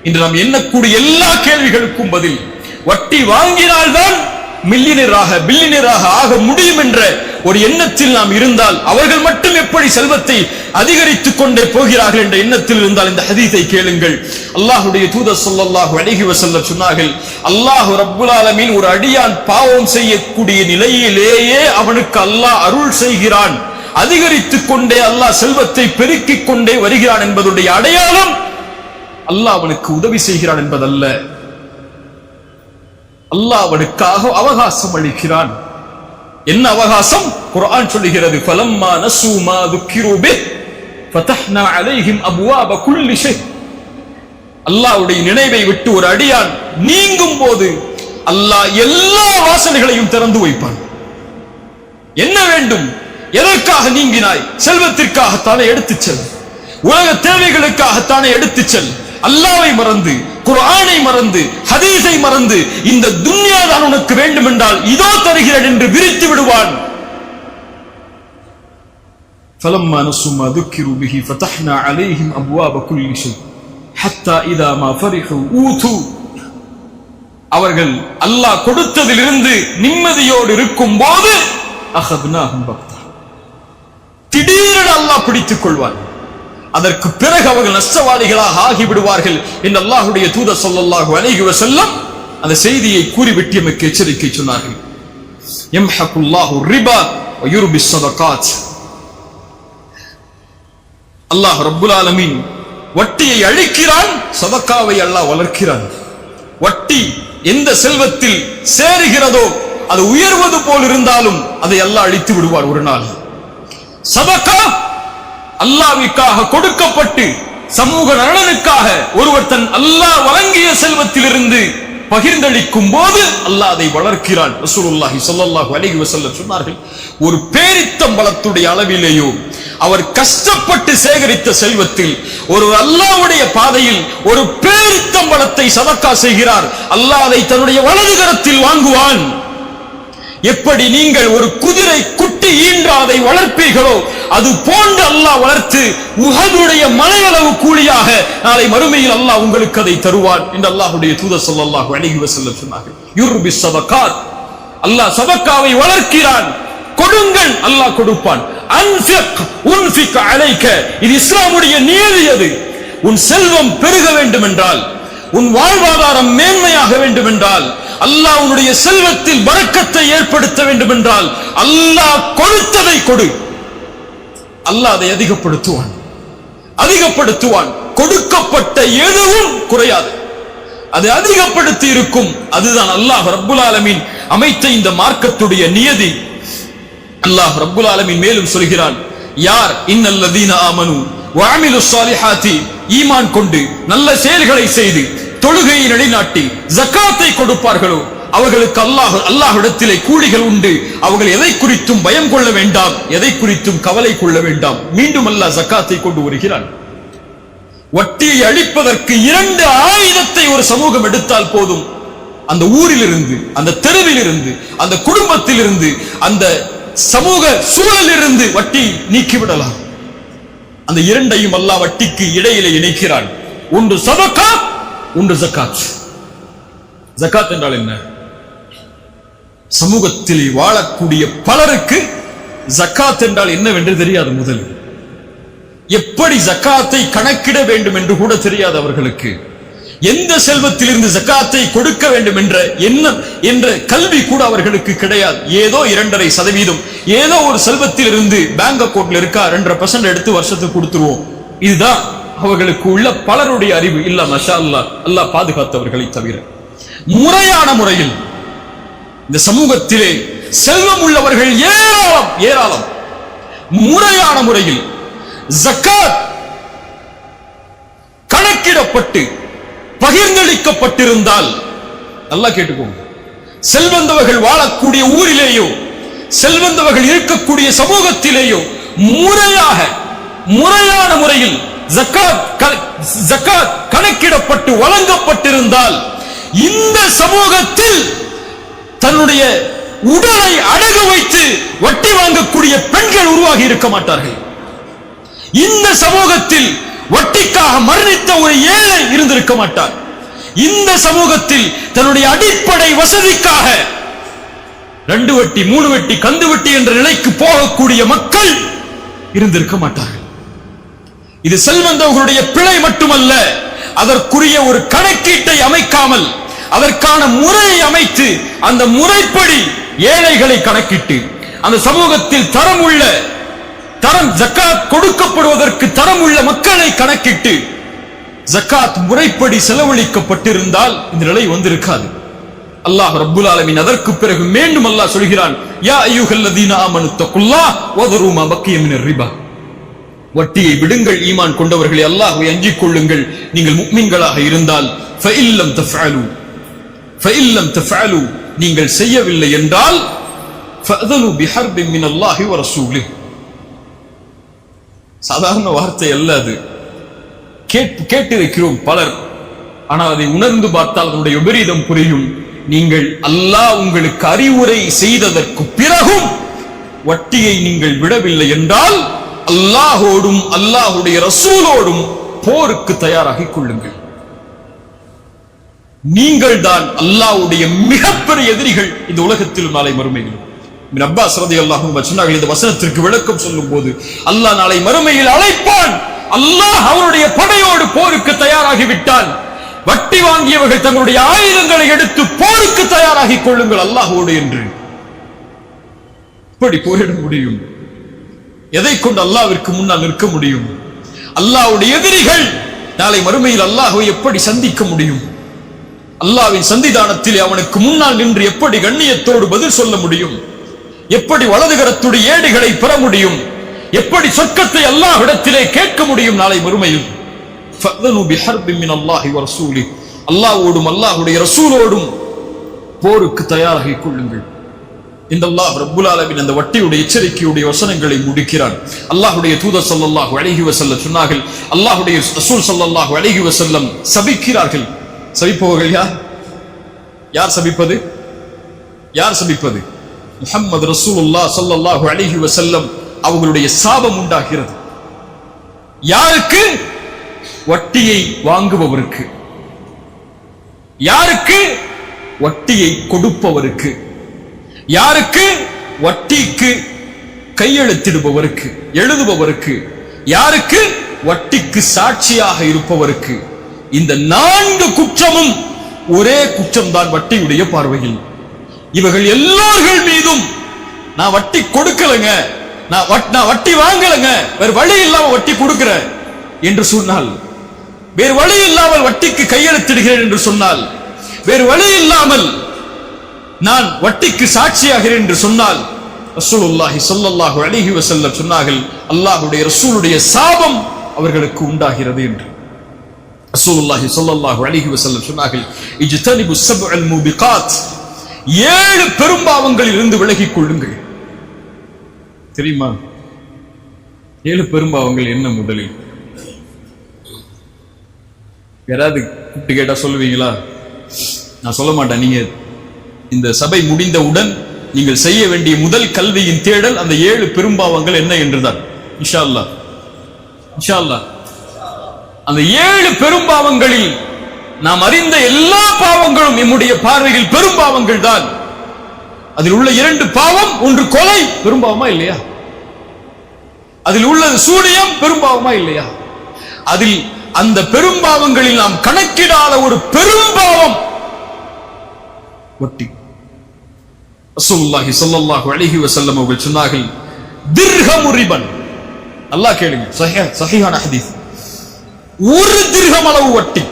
இன்று நாம் எண்ணக்கூடிய எல்லா கேள்விகளுக்கும் பதில். வட்டி வாங்கினால்தான் பில்லியனராக ஆக முடியும் என்ற ஒரு எண்ணத்தில் நாம் இருந்தால், அவர்கள் மட்டும் எப்படி செல்வத்தை அதிகரித்துக் கொண்டே போகிறார்கள் என்ற எண்ணத்தில் இருந்தால் இந்த ஹதீஸை கேளுங்கள். அல்லாஹ்வுடைய தூதர் ஸல்லல்லாஹு அலைஹி வஸல்லம் சொன்னார்கள், அல்லாஹ் ரப்புல் ஆலமீன் ஒரு அடியான் பாவம் செய்யக்கூடிய நிலையிலேயே அவனுக்கு அல்லாஹ் அருள் செய்கிறான், அதிகரித்துக் கொண்டே அல்லாஹ் செல்வத்தை பெருக்கிக் கொண்டே வருகிறான் என்பதுடைய அடையாளம் அல்லாஹ் அவனுக்கு உதவி செய்கிறான் என்பதல்ல, அல்லாஹ் அவனுக்காக அவகாசம் அளிக்கிறான். என்ன அவகாசம்? குர்ஆன் சொல்லுகிறது, ஃபலம்மா நஸூ மா ذுக்கிரு பிஹ் ஃபதஹ்னா அலைஹிம் அப்வாப குல்லி ஷை. அல்லாஹ்வுடைய நினைவை விட்டு ஒரு அடியான் நீங்கும் போது அல்லாஹ் எல்லா வாசல்களையும் திறந்து வைப்பான். என்ன வேண்டும்? எதற்காக நீங்கினாய்? செல்வத்திற்காகத்தானே எடுத்துச் செல், உலக தேவைகளுக்காகத்தானே எடுத்துச் செல். அல்லாஹ்வை மறந்து, குர்ஆனை மறந்து, ஹதீஸை மறந்து இந்த துன்யா தான் உனக்கு வேண்டும் என்றால் இதோ தருகிறேன் என்று விரித்து விடுவான். فلما نسوا ما ذكروا به فتحنا عليهم أبواب كل شيء حتى إذا ما فرحوا أوتوا. அவர்கள் அல்லாஹ் கொடுத்ததிலிருந்து நிம்மதியோடு இருக்கும் போது அகத்னாஹும் பக்தா, திடீரென அல்லாஹ் பிடித்துக் கொள்வான். அதற்கு பிறகு அவர்கள் நஷ்டவாதிகளாக ஆகிவிடுவார்கள் என்று அல்லாஹ்வுடைய தூதர் ஸல்லல்லாஹு அலைஹி வஸல்லம் அந்த செய்தியை கூறிவிட்டு எமக்கு எச்சரிக்கை சொன்னார்கள். யம்ஹகுல்லாஹு ரிபா வ யுர்பிஸ் ஸதகாத். அல்லாஹ் ரப்புல் ஆலமீன் வட்டியை அழிக்கிறான், சதகாவை அல்லாஹ் வளர்க்கிறான். வட்டி எந்த செல்வத்தில் சேருகிறதோ அது உயர்வது போல் இருந்தாலும் அதை அல்லாஹ் அழித்து விடுவார் ஒரு நாள். சதகா அல்லாஹ்வுக்காக கொடுக்கப்பட்டு சமூக நலனுக்காக ஒருவர் தன் அல்லாஹ் வழங்கிய செல்வத்திலிருந்து பகிர்ந்தளிக்கும் போது அல்லாஹ் அதை வளர்க்கிறான். ரசூலுல்லாஹி ஸல்லல்லாஹு அலைஹி வஸல்லம் சொன்னார்கள், ஒரு பேரித்தம்பழத்துடைய அளவிலேயோ அவர் கஷ்டப்பட்டு சேகரித்த செல்வத்தில் ஒரு அல்லாஹ்வுடைய பாதையில் ஒரு பேரித்தம்பழத்தை சதக்கா செய்கிறார், அல்லாஹ் அதை தன்னுடைய வலது கரத்தில் வாங்குவான். எப்படி நீங்கள் ஒரு குதிரை குட்டி ஈன்றாதை வளர்ப்பீர்களோ அது போன்று அல்லாஹ் வளர்த்து உஹதுடைய மலையளவு கூலியாக நாளை மறுமையில் அல்லாஹ் உங்களுக்கு அதை தருவான் என்று அல்லாஹ்வுடைய தூதர் ஸல்லல்லாஹு அலைஹி வஸல்லம் சொன்னார்கள். யுர்பிஸ் ஸதகாத், அல்லாஹ் சதகாவை வளர்க்கிறான். கொடுங்கள், அல்லாஹ் கொடுப்பான். அன்ஃபிக் உன்ஃபிக் அலைக, இது இஸ்லாமுடைய நியதி. அது உன் செல்வம் பெருக வேண்டும் என்றால், உன் வாழ்வாதாரம் மேன்மையாக வேண்டும் என்றால், அல்லாஹ் உன்னுடைய செல்வத்தில் பரக்கத்தை ஏற்படுத்த வேண்டும் என்றால் அல்லாஹ் கொடுத்ததை கொடு. அல்லாஹ் அதை அதிகப்படுத்துவான், அதிகப்படுத்துவான். கொடுக்கப்பட்ட எதுவும் குறையாது, அது அதிகப்படுத்தி இருக்கும். அதுதான் அல்லாஹ் ரப்புல் ஆலமீன் அமைத்த இந்த மார்க்கத்துடைய நியதி. அல்லாஹ் ரப்புல் ஆலமீன் மேலும் சொல்கிறான், யார் இன்னல்லதீன ஆமனு வஅமிலுஸ் ஸாலிஹாத்தி, ஈமான் கொண்டு நல்ல செயல்களை செய்து தொழுகையை நிலைநாட்டி ஜகாத்தை கொடுப்பார்களோ அவர்களுக்கு அல்லாஹ்விடத்திலே கூலிகள் உண்டு. அவர்கள் எதை குறித்தும் பயம் கொள்ள வேண்டாம், எதை குறித்தும் கவலை கொள்ள வேண்டாம். மீண்டும் அல்லாஹ் ஜகாத்தை கொண்டு வருகிறான். வட்டியை அழிப்பதற்கு 2 ஆயுதத்தை ஒரு சமூகம் எடுத்தால் போதும், அந்த ஊரிலிருந்து, அந்த தெருவிலிருந்து, அந்த குடும்பத்திலிருந்து, அந்த சமூக சூழலிலிருந்து வட்டி நீக்கிவிடலாம். அந்த 2ஐயும் அல்லாஹ் வட்டிக்கு இடையிலே இணைக்கிறான். ஒன்று சதகா, ஒன்று ஜகாத். ஜகாத் என்றால் என்ன? சமூகத்தில் வாழக்கூடிய பலருக்கு ஜகாத் என்றால் என்னவென்று தெரியாது. முதலில் எப்படி ஜகாத்தை கணக்கிட வேண்டும் என்று கூட தெரியாது அவர்களுக்கு. எந்த செல்வத்திலிருந்து ஜகாத்தை கொடுக்க வேண்டும் என்ற எண்ணம் என்ற கல்வி கூட அவர்களுக்கு கிடையாது. ஏதோ 2.5%, ஏதோ ஒரு செல்வத்தில் இருந்து பேங்க் அக்கவுண்ட்ல இருக்கா 2.5% எடுத்து வருஷத்துக்கு கொடுத்துருவோம். இதுதான் அவர்களுக்கு உள்ள பலருடைய அறிவு. இல்ல மஷா அல்லாஹ், அல்லாஹ் பாதுகாத்தவர்களை தவிர. முறையான முறையில் இந்த சமூகத்திலே செல்வம் உள்ளவர்கள் ஏராளம் ஏராளம். முறையான முறையில் ஜகாத் கணக்கிடப்பட்டு பகிர்ந்தளிக்கப்பட்டிருந்தால், நல்லா கேட்டுக்கோங்க, செல்வந்தவர்கள் வாழக்கூடிய ஊரிலேயோ செல்வந்தவர்கள் இருக்கக்கூடிய சமூகத்திலேயோ முறையான முறையில் ஜகாத் கணக்கிடப்பட்டு வழங்கப்பட்டிருந்தால் இந்த சமூகத்தில் தன்னுடைய உடலை அடகு வைத்து வட்டி வாங்கக்கூடிய பெண்கள் உருவாகி இருக்க மாட்டார்கள். இந்த சமூகத்தில் வட்டிக்காக மரணித்த ஒரு ஏழை இருந்திருக்க மாட்டார். இந்த சமூகத்தில் தன்னுடைய அடிப்படை வசதிக்காக 2 வட்டி 3 வட்டி கந்து வட்டி என்ற நிலைக்கு போகக்கூடிய மக்கள் இருந்திருக்க மாட்டார்கள். இது செல்வந்தவர்களுடைய பிழை மட்டுமல்ல, அதற்குரிய ஒரு கணக்கீட்டை அமைக்காமல் அதற்கான முறையை அமைத்து அந்த முறைப்படி ஏழைகளை கணக்கிட்டு அந்த சமூகத்தில் தரம் ஜகாத் கொடுக்கப்படுவதற்கு தரம் உள்ள மக்களை கணக்கிட்டு ஜகாத் முறைப்படி செலவழிக்கப்பட்டிருந்தால் இந்த நிலை வந்திருக்காது. அல்லாஹ் ரப்புல் ஆலமீன் அதற்கு பிறகு மீண்டும் அல்லாஹ் சொல்கிறான், யா அய்யுஹல்லதீன ஆமனு தக்குல்லாஹ் வதரு மா பக்கிய மினர் ரிபா. வட்டியை விடுங்கள் ஈமான் கொண்டவர்களே, அல்லாஹ்வை அஞ்சிக் கொள்ளுங்கள். நீங்கள் முஃமின்களாக இருந்தால் ஃபஇல்லம் தஃஅலு நீங்கள் செய்யவில்லை என்றால் ஃபஅதலு பிஹர்பின் மினல்லாஹி வ ரசூலிஹி. சாதாரண வார்த்தை அல்ல அது. கேட்டிருக்கிறோம் பலர், ஆனால் அதை உணர்ந்து பார்த்தால் அதனுடைய விபரீதம் புரியும். நீங்கள் அல்லாஹ் உங்களுக்கு அறிவுரை செய்ததற்கு பிறகும் வட்டியை நீங்கள் விடவில்லை என்றால் அல்லாஹோடும் அல்லாஹுடைய ரசூலோடும் போருக்கு தயாராகிக் கொள்ளுங்கள். நீங்கள் தான் அல்லாஹ்வுடைய மிகப்பெரிய எதிரிகள் இந்த உலகத்தில் நாளை மறுமையில். இப்னு அப்பாஸ் ரலியல்லாஹு அன்ஹு சொன்னார்கள், இந்த வசனத்திற்கு விளக்கம் சொல்லும் போது, அல்லாஹ் நாளை மறுமையில் அழைப்பான். அல்லாஹ் அவருடைய படையோடு போருக்கு தயாராகிவிட்டான். வட்டி வாங்கியவர்கள் தங்களுடைய ஆயுதங்களை எடுத்து போருக்கு தயாராகிக் கொள்ளுங்கள் அல்லாஹ்வோடு என்று. இப்படி போரிட முடியும்? எதை கொண்டு அல்லாஹ்விற்கு முன்னால் நிற்க முடியும்? அல்லாஹ்வுடைய எதிரிகள் நாளை மறுமையில் அல்லாஹ்வை எப்படி சந்திக்க முடியும்? அல்லாஹ்வின் சந்திதானத்தில் அவனுக்கு முன்னால் நின்று எப்படி கண்ணியத்தோடு பதில் சொல்ல முடியும்? எப்படி வலதுகரத்துடைய ஏடுகளை பெற முடியும்? எப்படி சொர்க்கத்தை அல்லாஹ்விடத்திலே கேட்க முடியும் நாளை மறுமையில்? ஃபஅதனு பிஹர்பின் மினல்லாஹி வ ரசூலிஹி, அல்லாஹ்வோடும் அல்லாஹ்வுடைய ரசூலோடும் போருக்கு தயாராகிக் கொள்ளுங்கள். இந்த அல்லாஹ் ரப்புல் ஆலமீன் அந்த வட்டியுடைய எச்சரிக்கையுடைய வசனங்களை முடிக்கிறான். அல்லாஹ்வுடைய தூதர் ஸல்லல்லாஹு அலைஹி வஸல்லம் சொன்னார்கள், அல்லாஹ்வுடைய ரசூல் ஸல்லல்லாஹு அலைஹி வஸல்லம் சபிக்கிறார்கள். சபிப்பவர்கள் யார்? யார் சபிப்பது? யார் சபிப்பது? முஹம்மது ரசூலுல்லாஹ் ஸல்லல்லாஹு அலைஹி வஸல்லம் அவர்களுடைய சாபம் உண்டாகிறது. யாருக்கு? வட்டியை வாங்குபவருக்கு. யாருக்கு? வட்டியை கொடுப்பவருக்கு. யாருக்கு? வட்டிக்கு கையெழுத்திடுபவருக்கு, எழுதுபவருக்கு. யாருக்கு? வட்டிக்கு சாட்சியாக இருப்பவருக்கு. இந்த 4 குற்றமும் ஒரே குற்றம்தான் வட்டியுடைய பார்வையில். இவர்கள் எல்லார்கள் மீதும் நான் வட்டி கொடுக்கலங்க, நான் வட்டி வாங்கலங்க, வேற வழி இல்லாம வட்டி கொடுக்கிறேன் என்று சொன்னால், வேறு வழி இல்லாமல் வட்டிக்கு கையெழுத்திடுகிறேன் என்று சொன்னால், வேறு வழி இல்லாமல் நான் வட்டிக்கு சாட்சியாகிறேன் என்று சொன்னால், ரசூலுல்லாஹி ஸல்லல்லாஹு அலைஹி வஸல்லம் சொன்னார்கள், அல்லாஹ்வுடைய ரசூலுடைய சாபம் அவர்களுக்கு உண்டாகிறது என்று. ரசூலுல்லாஹி ஸல்லல்லாஹு அலைஹி வஸல்லம் சொன்னார்கள், இஜ்தனிபு ஸப்அல் மூபிகாத், 7 பெரும்பாவங்களில் இருந்து விலகிக் கொள்ளுங்கள். தெரியுமா 7 பெரும்பாவங்கள் என்ன? முதலில் யாராவது கூப்பிட்டு கேட்டா சொல்லுவீங்களா? நான் சொல்ல மாட்டேன். நீங்க இந்த சபை முடிந்தவுடன் நீங்கள் செய்ய வேண்டிய முதல் கல்வியின் தேடல் அந்த 7 பெரும்பாவங்கள் என்ன என்றுதான். இன்ஷா அல்லாஹ், இன்ஷா அல்லாஹ். அந்த 7 பெரும்பாவங்களில் நாம் அறிந்த எல்லா பாவங்களும் நம்முடைய பார்வையில் பெரும்பாவங்கள் தான். அதில் உள்ள 2 பாவம், ஒன்று கொலை, பெரும்பாவமா இல்லையா? அதில் உள்ளது சூனியம், பெரும்பாவமா இல்லையா? அதில் அந்த பெரும்பாவங்களில் நாம் கணக்கிடாத ஒரு பெரும்பாவம் வட்டி. ரசூலுல்லாஹி ஸல்லல்லாஹு அலைஹி வஸல்லம் அவர்கள் சொன்னார்கள், திர்ஹமு ரிபன். அல்லாஹ் கேளுங்க, சஹீஹான ஹதீஸ். 1 திர்ஹம் அளவு வட்டி.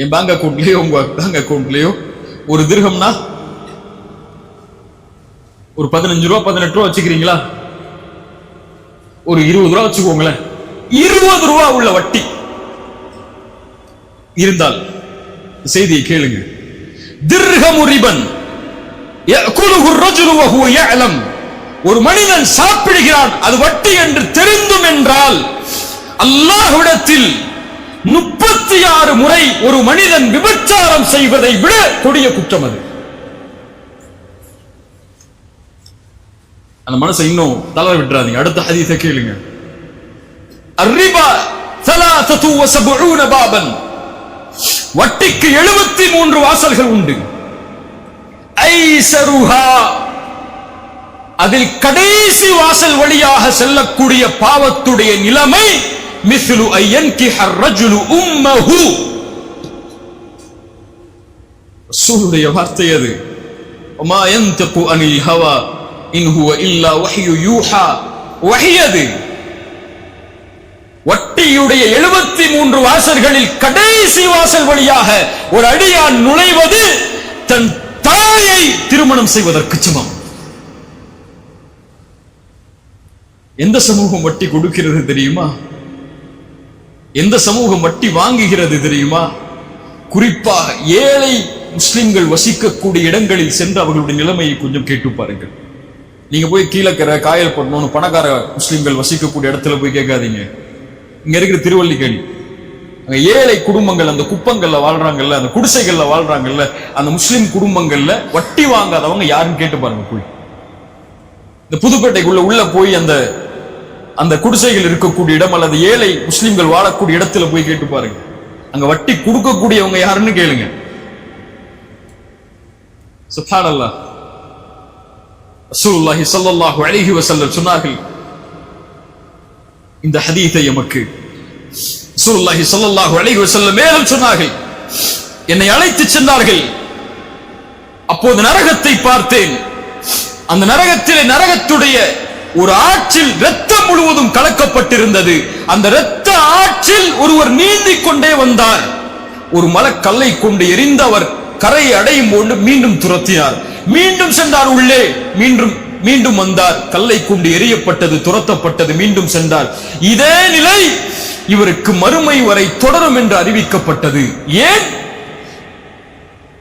என் பேங்க் அக்கவுண்ட்லயோ உங்க பேங்க் அக்கவுண்ட்லயோ 1 திர்ஹம்னா ஒரு 15 ரூபா 18 ரூபா வச்சுக்கிறீங்களா? ஒரு 20 ரூபா வச்சுக்கோங்களேன். 20 ரூபா உள்ள வட்டி இருந்தால் செய்தியை கேளுங்க. திர்ஹமு ரிபன் யஅகுலுஹு الرجل وهو يعلم. ஒரு மனிதன் சாப்பிடுகிறான், அது வட்டி என்று தெரிந்தும் என்றால், அல்லாஹ்விடத்தில் 36 முறை ஒரு மனிதன் விபச்சாரம் செய்வதை விட கொடிய குற்றம் அது. அந்த மனசை இன்னும் தளர விட்டுறாதீங்க. அடுத்த ஹதீஸை கேளுங்க. அர்ரிபா 73 பாபன். வட்டிக்கு 73 வாசல்கள் உண்டு. ஐஸருஹா, அதில் கடைசி வாசல் வழியாக செல்லக்கூடிய பாவத்துடைய நிலைமை மிஸ்லு ஐயன்கிஹ الرجل امه. ரசூலுடைய வார்த்தை அது. வமா யன்தகு அனில் ஹவா இன் ஹுவ இல்லா வஹ்யு யூஹா. வஹ்யது. வட்டியுடைய 73 வாசல்களில் கடைசி வாசல் வழியாக ஒரு அடியான் நுழைவது தன் தாயை திருமணம் செய்வதற்கு சமம். எந்த சமூகம் வட்டி கொடுக்கிறது தெரியுமா? எந்த சமூகம் வட்டி வாங்குகிறது தெரியுமா? குறிப்பாக ஏழை முஸ்லிம்கள் வசிக்கக்கூடிய இடங்களில் சென்று அவர்களுடைய நிலைமையை கொஞ்சம் கேட்டு பாருங்கள். நீங்க போய் கீழக்கரை காயல் பண்ணணும் பணக்கார முஸ்லிம்கள் வசிக்கக்கூடிய இடத்துல போய் கேட்காதீங்க. இங்க இருக்கிற திருவல்லிக்கேணி அங்க ஏழை குடும்பங்கள் அந்த குப்பங்கள்ல வாழ்றாங்கல்ல, அந்த குடிசைகள்ல வாழ்றாங்கல்ல, அந்த முஸ்லிம் குடும்பங்கள்ல வட்டி வாங்காதவங்க யாருன்னு கேட்டு பாருங்க. போய் இந்த புதுப்பேட்டைக்குள்ள உள்ள போய் அந்த அந்த குடிசைகள் இருக்கக்கூடிய இடம் அல்லது ஏழை முஸ்லிம்கள் வாழக்கூடிய இடத்துல போய் கேட்டு பாருங்க. அங்க வட்டி கொடுக்கக்கூடியவங்க யாருன்னு கேளுங்க. சுப்ஹானல்லாஹ். ரசூலுல்லாஹி ஸல்லல்லாஹு அலைஹி வஸல்லம் சொன்னார்கள் இந்த ஹதீஸை எமக்கு. ரசூலுல்லாஹி ஸல்லல்லாஹு அலைஹி வஸல்லம் மேலும் சொன்னார்கள், என்னை அழைத்து சென்றார்கள். அப்போது நரகத்தை பார்த்தேன். அந்த நரகத்திலே நரகத்துடைய ஒரு ஆற்றில் இரத்தம் முழுவதும் கலக்கப்பட்டிருந்தது. அந்த இரத்த ஆற்றில் ஒருவர் நீந்திக் கொண்டே வந்தார். ஒரு மலக்கல்லை கொண்டு எரிந்து அவர் கரையை அடையும் போது மீண்டும் துரத்தினார். மீண்டும் சென்றார் உள்ளே, மீண்டும் வந்தார். கல்லை கொண்டு எரியப்பட்டது, துரத்தப்பட்டது, மீண்டும் சென்றார். இதே நிலை இவருக்கு மறுமை வரை தொடரும் என்று அறிவிக்கப்பட்டது. ஏன்?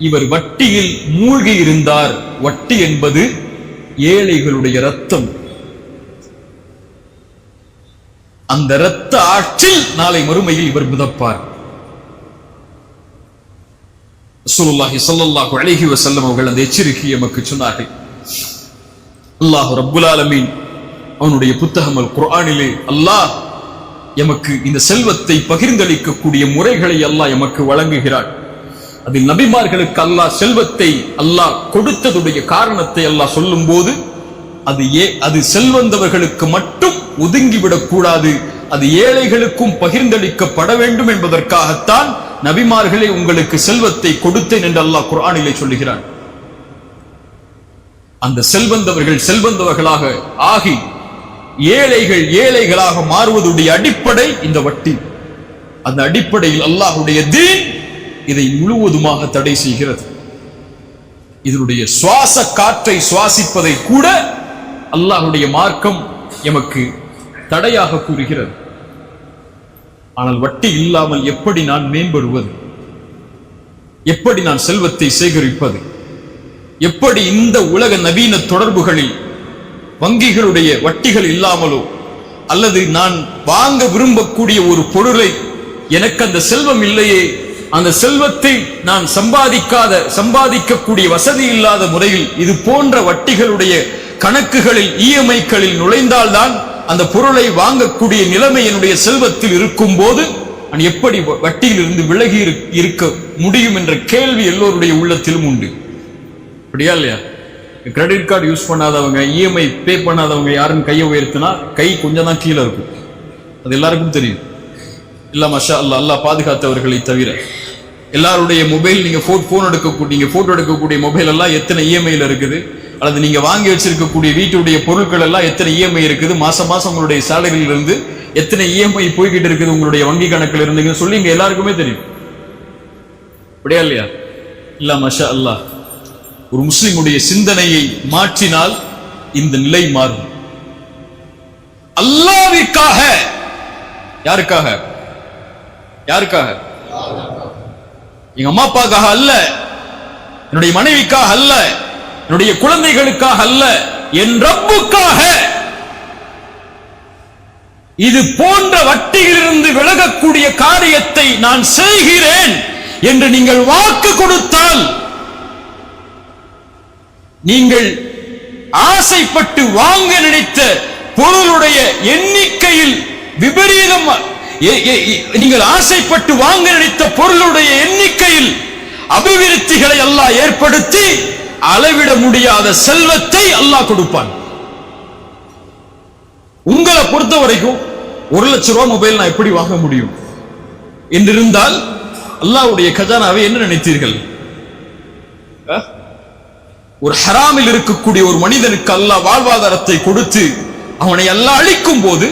இவர் வட்டியில் மூழ்கி இருந்தார். வட்டி என்பது ஏழைகளுடைய ரத்தம். அந்த இரத்த ஆற்றில் நாளை மறுமையில் இவர் மிதப்பார். ரசூலுல்லாஹி ஸல்லல்லாஹு அலைஹி வஸல்லம் அவர்கள் அந்த எச்சரிக்கையை நமக்கு சொன்னார்கள். அல்லாஹ் ரப்புல் ஆலமீன் அவனுடைய புத்தகம் அல் குர்ஆனிலே அல்லாஹ் எமக்கு இந்த செல்வத்தை பகிர்ந்தளிக்கக்கூடிய முறைகளை அல்லாஹ் எமக்கு வழங்குகிறார். அதில் நபிமார்களுக்கு அல்லாஹ் செல்வத்தை அல்லாஹ் கொடுத்ததுடைய காரணத்தை அல்லாஹ் சொல்லும் போது அது செல்வந்தவர்களுக்கு மட்டும் ஒதுங்கிவிடக் கூடாது, அது ஏழைகளுக்கும் பகிர்ந்தளிக்கப்பட வேண்டும் என்பதற்காகத்தான் நபிமார்களே உங்களுக்கு செல்வத்தை கொடுத்தேன் என்று அல்லாஹ் குர்ஆனிலே சொல்லுகிறான். அந்த செல்வந்தவர்கள் செல்வந்தவர்களாக ஆகி ஏழைகள் ஏழைகளாக மாறுவதுடைய அடிப்படை இந்த வட்டி. அந்த அடிப்படையில் அல்லாஹ்வுடைய தீன் இதை முழுவதுமாக தடை செய்கிறது. இதனுடைய சுவாச காற்றை சுவாசிப்பதை கூட அல்லாஹ்வுடைய மார்க்கம் எமக்கு தடையாக கூறுகிறது. ஆனால் வட்டி இல்லாமல் எப்படி நான் மேம்படுவது? எப்படி நான் செல்வத்தை சேகரிப்பது? எப்படி இந்த உலக நவீன தொடர்புகளில் வங்கிகளுடைய வட்டிகள் இல்லாமலோ அல்லது நான் வாங்க விரும்பக்கூடிய ஒரு பொருளை எனக்கு அந்த செல்வம் இல்லையே, அந்த செல்வத்தை நான் சம்பாதிக்கக்கூடிய வசதி இல்லாத முறையில் இது போன்ற வட்டிகளுடைய கணக்குகளில் இஎம்ஐக்களில் நுழைந்தால்தான் அந்த பொருளை வாங்கக்கூடிய நிலைமை என்னுடைய செல்வத்தில் இருக்கும் போது நான் எப்படி வட்டியில் இருந்து விலகி இருக்க முடியும் என்ற கேள்வி எல்லோருடைய உள்ளத்திலும் உண்டு. அப்படியா இல்லையா? கிரெடிட் கார்டு யூஸ் பண்ணாதவங்க, இஎம்ஐ பே பண்ணாதவங்க யாருன்னு கையை உயர்த்தினா கை கொஞ்சம் தான் கீழே இருக்கும். அது எல்லாருக்கும் தெரியும். இல்ல மஷா அல்லாஹ், அல்லாஹ் பாதுகாத்தவர்களை தவிர எல்லாருடைய மொபைல் நீங்க போட்டோ எடுக்கக்கூடிய மொபைல் எல்லாம் எத்தனை இஎம்ஐல இருக்குது, அல்லது நீங்க வாங்கி வச்சிருக்கக்கூடிய வீட்டுடைய பொருட்கள் எல்லாம் எத்தனை இஎம்ஐ இருக்குது, மாசம் உங்களுடைய சேலரியில இருந்து எத்தனை இஎம்ஐ போய்கிட்டு இருக்குது உங்களுடைய வங்கி கணக்குல இருந்துன்னு சொல்லி இங்க எல்லாருக்குமே தெரியும். அப்படியா இல்லையா? இல்ல மஷா அல்லாஹ், ஒரு முஸ்லிமுடைய சிந்தனையை மாற்றினால் இந்த நிலை மாறும். அல்லாஹ்விற்காக. யாருக்காக? எங்க அம்மா அப்பாக்காக அல்ல, என்னுடைய மனைவிக்காக அல்ல, என்னுடைய குழந்தைகளுக்காக அல்ல, என் ரப்புக்காக. இது போன்ற வட்டியிலிருந்து விலகக்கூடிய காரியத்தை நான் செய்கிறேன் என்று நீங்கள் வாக்கு கொடுத்தால், நீங்கள் ஆசைப்பட்டு வாங்க நினைத்த பொருளுடைய எண்ணிக்கையில் விபரீதம், நீங்கள் ஆசைப்பட்டு வாங்க நினைத்த பொருளுடைய எண்ணிக்கையில் அபிவிருத்திகளை அல்லாஹ் ஏற்படுத்தி அளவிட முடியாத செல்வத்தை அல்லாஹ் கொடுப்பான். உங்களை பொறுத்த வரைக்கும் 1 லட்சம் ரூபாய் மொபைல் நான் எப்படி வாங்க முடியும் என்றிருந்தால் அல்லாஹ்வுடைய கஜானாவை என்ன நினைத்தீர்கள்? ஒரு ஹராமில் இருக்கக்கூடிய ஒரு மனிதனுக்கு அல்லாஹ் வாழ்வாதாரத்தை கொடுத்து அவனை அல்லாஹ் அழிக்கும் போது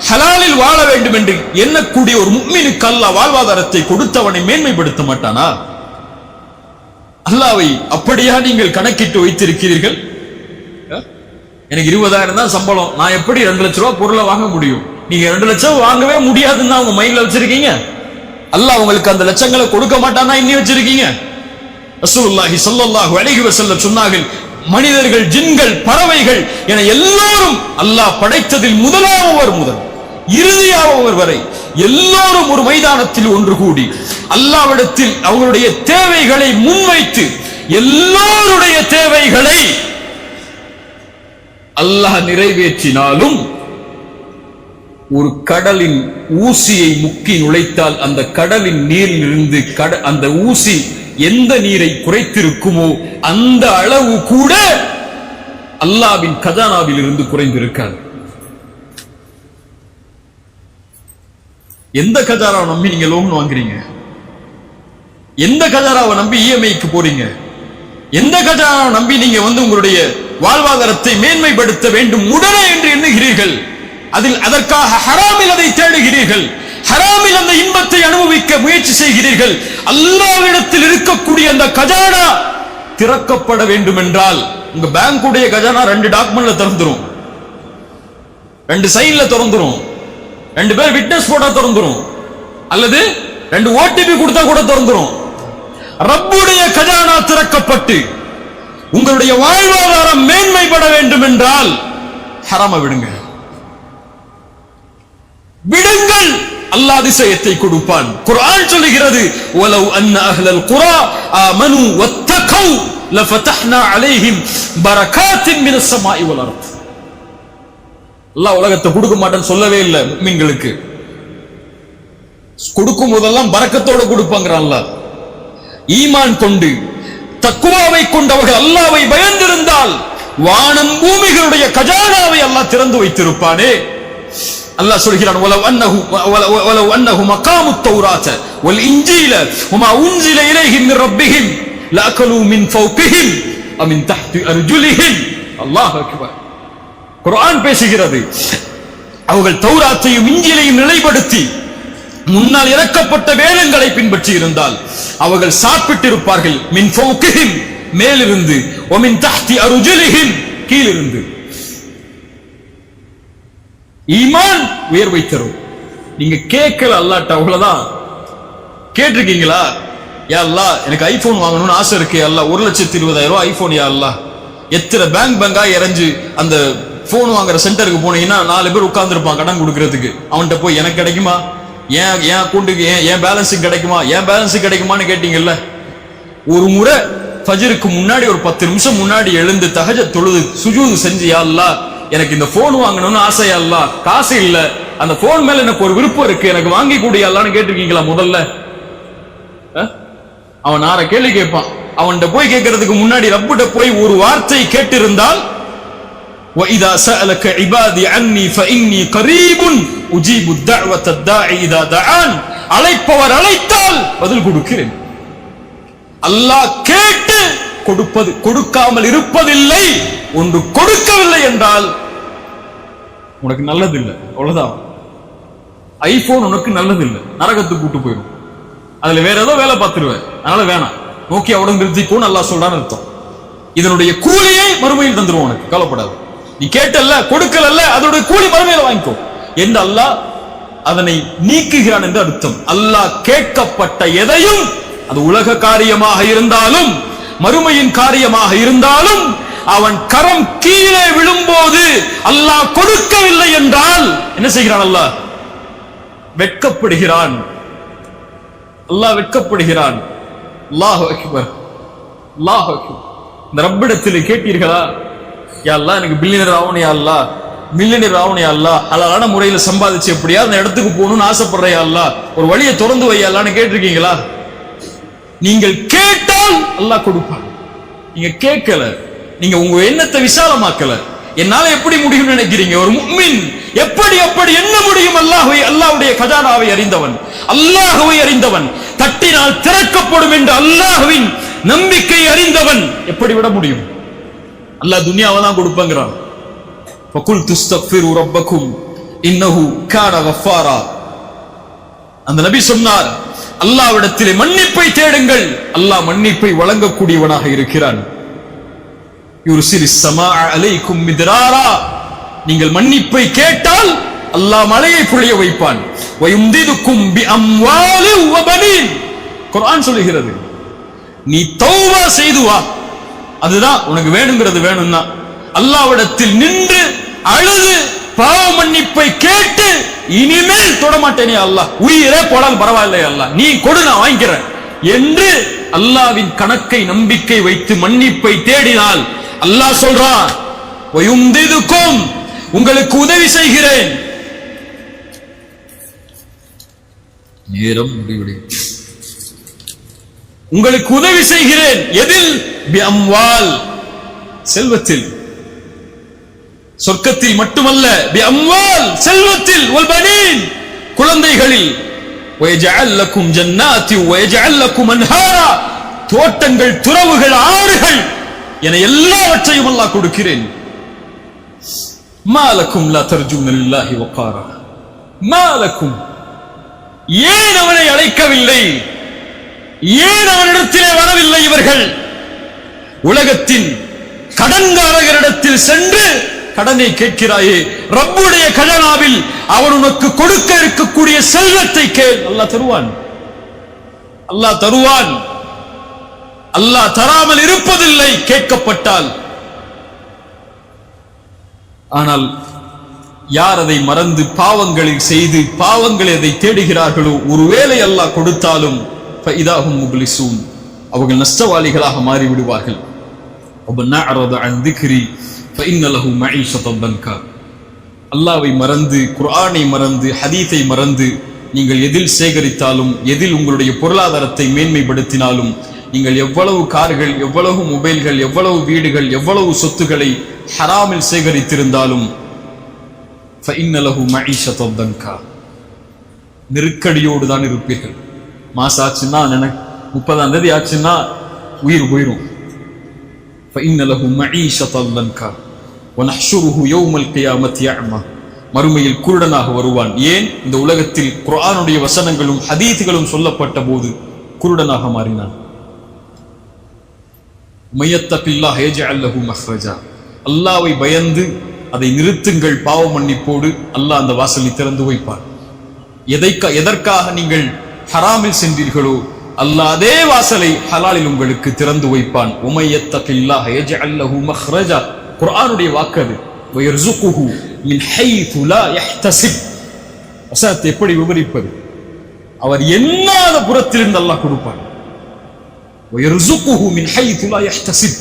ஹலாலில் வாழ வேண்டும் என்று எண்ணக்கூடிய ஒரு முஃமினுக்கு அல்லாஹ் வாழ்வாதாரத்தை கொடுத்து அவனை மேன்மைப்படுத்த மாட்டானா? அல்லாஹ்வை அப்படியா நீங்கள் கணக்கிட்டு வைத்திருக்கிறீர்கள்? எனக்கு 20,000 தான் சம்பளம், நான் எப்படி 2 லட்சம் ரூபாய் பொருளை வாங்க முடியும்? நீங்க 2 லட்சம் வாங்கவே முடியாதுன்னு உங்க மைண்ட்ல வச்சிருக்கீங்க. அல்லாஹ் உங்களுக்கு அந்த லட்சங்களை கொடுக்க மாட்டானா இன்னி வச்சிருக்கீங்க? ரசூலுல்லாஹி ஸல்லல்லாஹு அலைஹி வஸல்லம் சொன்னார்கள், மனிதர்கள், ஜின்கள், பறவைகள் என எல்லோரும் அல்லாஹ் படைத்ததில் முதல் இறுதியானவர் வரை எல்லோரும் ஒரு மைதானத்தில் ஒன்று கூடி அல்லாஹ்விடத்தில் அவர்களுடைய தேவைகளை முன்வைத்து எல்லோருடைய தேவைகளை அல்லாஹ் நிறைவேற்றினாலும் ஒரு கடலின் ஊசியை முக்கி நுழைத்தால் அந்த கடலின் நீரில் இருந்து அந்த ஊசி எந்த நீரை குறைத்திருக்குமோ அந்த அளவு கூட அல்லாஹ்வின் கஜானாவில் இருந்து குறைந்திருக்காது. எந்த கஜானாவை நம்பி நீங்க லோன் வாங்குறீங்க? எந்த கஜானாவை நம்பி இஎம்ஐக்கு போறீங்க? எந்த கஜானாவை நம்பி நீங்க உங்களுடைய வாழ்வாதாரத்தை மேன்மைப்படுத்த வேண்டும் உடனே என்று எண்ணுகிறீர்கள்? அதற்காக ஹராமில் அதை தேடுகிறீர்கள், ஹராமில் அந்த இன்பத்தை அனுபவிக்க முயற்சி செய்கிறீர்கள். அல்லாஹ்விடத்தில் இருக்கக்கூடிய அந்த கஜானா திறக்கப்பட வேண்டும் என்றால் உங்க பேங்குடைய கஜானா 2 டாக்குமெண்ட்ல திறந்துரும், 2 சைன்ல திறந்துரும், 2 பேர் விட்னஸ் போட்டா திறந்துரும், அல்லது 2 ஓடிபி கொடுத்தா கூட திறந்துரும். ரப்புடைய கஜானா திறக்கப்பட்டு உங்களுடைய வாழ்வாதாரம் மேன்மைப்பட வேண்டும் என்றால் ஹராம விடுங்கள். அல்லாஹ் அதிசயத்தை கொடுப்பான். குர்ஆன் சொல்லுகிறது, வலவ் அன்ன அஹ்லல் குரா ஆமனு வத்தகௌ லஃபதஹ்னா அலைஹிம் பரகாத்தின் மினஸ் ஸமாஇ வல் அர்த். அல்லாஹ் உலகத்தை கொடுக்க மாட்டேன்னு சொல்லவே இல்லை. முஃமின்களுக்கு கொடுக்கும் போதெல்லாம் பரக்கத்தோட கொடுப்பாங்கறான் அல்லாஹ். ஈமான் கொண்டு தக்வாவை கொண்டவர்கள் அல்லாஹ்வை பயந்திருந்தால் வானம் பூமிகளுடைய கஜானாவை அல்லாஹ் திறந்து வைத்திருப்பானே. அல்லாஹ் சொல்கிறான், வலவ் அன்னஹும் அகாமுத் தௌராத வல் இன்ஜீல வமா உன்ஸில இலைஹிம் மின் ரப்பிஹிம் லஅகலூ மின் ஃபௌகிஹிம் வ மின் தஹ்தி அர்ஜுலிஹிம். அல்லாஹ் அக்பர். குர்ஆன் பேசுகிறது, அவர்கள் தௌராத்தையும் இன்ஜீலையும் நிலைப்படுத்தி முன்னால் இறக்கப்பட்ட வேதங்களை பின்பற்றி இருந்தால் அவர்கள் சாப்பிட்டிருப்பார்கள். மின் ஃபௌகிஹிம் மேலிருந்து, வ மின் தஹ்தி அர்ஜுலிஹிம் கீழிருந்து. ஈமான் உயர்வை தரும். நீங்க கேட்கல அல்லாஹ்ட்ட, அவ்வளவுதான். கேட்டிருக்கீங்களா? யா அல்லாஹ் எனக்கு ஐபோன் வாங்கணும்னு ஆசை இருக்கு அல்லாஹ், 1,20,000 ஐபோன் யா அல்லாஹ். எத்தனை பேங்கா இறஞ்சு அந்த போன் வாங்குற சென்டருக்கு போனீங்கன்னா 4 பேர் உட்கார்ந்து இருப்பான் கடன் கொடுக்கறதுக்கு. அவன்கிட்ட போய் எனக்கு கிடைக்குமா, என் அக்கௌண்ட்டுக்கு என் பேலன்ஸுக்கு கிடைக்குமா, என் பேலன்ஸுக்கு கிடைக்குமான்னு கேட்டீங்கல்ல. ஒரு முறை ஃபஜ்ருக்கு முன்னாடி ஒரு 10 நிமிஷம் முன்னாடி எழுந்து தஹஜ்ஜத் தொழுது சுஜூது செஞ்சு, யா அல்லாஹ் எனக்கு இந்த போன் வாங்கணும்னு ஆசை அல்லாஹ், காசு இல்ல, அந்த போன் மேல எனக்கு ஒரு விருப்பம் இருக்கு, எனக்கு வாங்கி கூடிய அல்லான்னு கேட்டிருக்கீங்களா? முதல்ல அவன் 6 கேள்வி கேட்பான். அவன்கிட்ட போய் கேட்கறதுக்கு முன்னாடி ரப்பிட்ட போய் ஒரு வார்த்தை கேட்டிருந்தால், وَإِذَا سَأَلَكَ عِبَادِي عَنِّي فَإِنِّي قَرِيبٌ أُجِيبُ الدَّعْوَةَ الدَّاعِ إِذَا دَعَانِ. அழைப்பவர் அழைத்தால் பதில் கொடுக்கிறேன். அல்லாஹ் கேட்டு கொடுக்காமல் இருப்பதில்லை. ஒன்று கொடுக்கவில்லை என்றால் உனக்கு நல்லது இல்லை, அவ்வளவுதான். ஐபோன் உனக்கு நல்லது இல்லை, நரகத்துக்கு கூட்டு போயிடும். அதுல வேற ஏதோ வேலை பார்த்துருவேன், அதனால வேணாம். நோக்கியாவோட நிறுத்திக்கோன்னு அல்லாஹ் சொல்றான்னு அர்த்தம். இதனுடைய கூலியை மறுமையில் தந்துருவோம், உனக்கு கவலைப்படாது. நீ கேட்டல்ல, கொடுக்கல, அதோட கூலி மறுமையில வாங்கிக்கோ என்று அல்லாஹ் அதனை நீக்குகிறான் என்று அர்த்தம். அல்லாஹ் கேட்கப்பட்ட எதையும், அது உலக காரியமாக இருந்தாலும் மறுமையின் காரியமாக இருந்தாலும், அவன் கரம் கீழே விழும்போது அல்லாஹ் கொடுக்கவில்லை என்றால் என்ன செய்கிறான்? அல்லாஹ் வெட்கப்படுகிறான். அல்லாஹ் வெட்கப்படுகிறான். அல்லாஹு அக்பர், அல்லாஹு அக்பர். இந்த ரப்பிடத்தில் கேட்டீர்களா, யா அல்லாஹ் எனக்கு பில்லியனர் ஆகணும், யா அல்லாஹ் மில்லியனர் ஆகணும், யா அல்லாஹ் அழகான முறையில் சம்பாதிச்சு எப்படியா அந்த இடத்துக்கு போகணும்னு ஆசைப்படுறேன், யா அல்லாஹ் ஒரு வழியை திறந்து வை அல்லாஹ்னு கேட்டிருக்கீங்களா? நீங்கள் கேட்டால் அல்லாஹ் கொடுப்பான். நீங்க கேட்கல, நீங்க உங்க எண்ணத்தை விசாலமாக்கல. என்னால எப்படி முடியும் நினைக்கிறீங்க? ஒரு முஃமின் எப்படி என்ன முடியும்? அல்லாஹ்வுடைய கஜானாவை அறிந்தவன், அல்லாஹ்வை அறிந்தவன், தட்டினால் திறக்கப்படும் என்று அல்லாஹ்வின் நம்பிக்கை அறிந்தவன் எப்படி விட முடியும்? அல்லாஹ் துனியாவை தான் கொடுப்பங்கிறான். ஃபகுல் துஸ்தக்ஃபிரு ரப்பக்கும் இன்னஹு கான கஃபாரா. அந்த நபி சொன்னார், அல்லாஹ்விடத்திலே மன்னிப்பை தேடுங்கள், அல்லாஹ் மன்னிப்பை வழங்கக்கூடியவனாக இருக்கிறான். யுர்சிலிஸ் ஸமாஅ அலைக்கும் மித்ராரா, நீங்கள் மன்னிப்பை கேட்டால் அல்லாஹ் மழையை பொழிய வைப்பான். வயும்திதுக்கும் பிஅம்வாலி வபனீன், குர்ஆன் சொல்லுகிறது. நீ தௌபா செய்து வா, அதுதான் உனக்கு வேணுங்கிறது. வேணும்னா அல்லாஹ்விடத்தில் நின்று அழுது பாவ மன்னிப்பை கேட்டு இனிமேல் தொடமாட்டேனே அல்லாஹ், உயிரே போடால் பரவாயில்லை அல்லாஹ், நீ கொடு நான் வாங்கிக்கிறேன் என்று அல்லாஹ்வின் கணக்கை நம்பிக்கை வைத்து மன்னிப்பை தேடினால் அல்லாஹ் சொல்றான், வயும்திதுக்கும், உங்களுக்கு உதவி செய்கிறேன். நேரம் முடிவடையும். உங்களுக்கு உதவி செய்கிறேன். எதில்? பிஅம்வால், செல்வத்தில். சொர்க்கத்தில் மட்டுமல்ல, பிஅம்வால், செல்வத்தில், வல்பனீன், குழந்தைகளில். வயஜஅல் லக்கும் ஜன்னாத்தி வயஜஅல் லக்கும் அன்ஹாரா, தோட்டங்கள், துறவுகள், ஆறுகள் என எல்லாவற்றையும் அல்லாஹ் கொடுக்கிறேன். மாலக்கும் லா தர்ஜூன லில்லாஹி வகாரா, மாலக்கும், ஏன் அவனை அழைக்கவில்லை? ஏன் அவனிடத்திலே வரவில்லை இவர்கள்? உலகத்தின் கடன்காரர்களிடத்தில் சென்று கடனை கேட்கிறாயே, ரப்புடைய கஜனாவில் அவன் உனக்கு கொடுக்க இருக்கக்கூடிய செல்வத்தை கேள், அல்லாஹ் தருவான். அல்லாஹ் தருவான். அல்லாஹ் தராமல் இருப்பதில்லை கேட்கப்பட்டால். ஆனால் யார் அதை மறந்து பாவங்களை செய்து பாவங்களை அதை தேடுகிறார்களோ, ஒருவேளை அல்லாஹ் கொடுத்தாலும் ஃபஇதாஹும் முப்லிசூன், அவர்கள் நஷ்டவாளிகளாக மாறிவிடுவார்கள். வமன் அஅரத அன் திக்ரி ஃபஇன்ன லஹு மஈஷத்தன் தன்கா, அல்லாஹ்வை மறந்து, குர்ஆனை மறந்து, ஹதீஸை மறந்து நீங்கள் எதில் சேகரித்தாலும், எதில் உங்களுடைய பொருளாதாரத்தை மேன்மைப்படுத்தினாலும், நீங்கள் எவ்வளவு கார்கள், எவ்வளவு மொபைல்கள், எவ்வளவு வீடுகள், எவ்வளவு சொத்துக்களை ஹராமில் சேகரித்திருந்தாலும் ஃபஇன்ன லஹு மஈஷத்தன் தன்கா, நெருக்கடியோடு தான் இருப்பீர்கள். மாசம் ஆச்சுன்னா, 30ஆம் தேதி ஆச்சுன்னா உயிர் போயிடும். فإن له معيشة ضنكا ونحشره يوم القيامة أعمى, மறுமையில் குருடனாக வருவான். ஏன்? இந்த உலகத்தில் குர்ஆனுடைய வசனங்களும் ஹதீஸ்களும் சொல்லப்பட்ட போது குருடனாக மாறினான். மய்யத்தகில்லாஹ் யஜ்அல் லஹு மக்ரஜா, அல்லாஹ்வை பயந்து அதை நிறுத்துங்கள், பாவ மன்னிப்போடு அல்லாஹ் அந்த வாசலை திறந்து வைப்பான். எதற்காக நீங்கள் ஹராமில் சென்றீர்களோ அல்லாஹ் அதே வாசலை ஹலாலில் உங்களுக்கு திறந்து வைப்பான். உமையத்தகில்லாஹ் யஜ்அல் லஹு மக்ரஜா, குர்ஆனுடைய வாக்கு அது. வயர்ஸுகுஹு மின் ஹைது லா யஹ்தஸிப், வசனத்தை எப்படி விவரிப்பது? அவர் எண்ணாத புறத்திலிருந்து அல்லாஹ் கொடுப்பான். வயர்ஸுகுஹு மின் ஹைது லா யஹ்தஸிப்,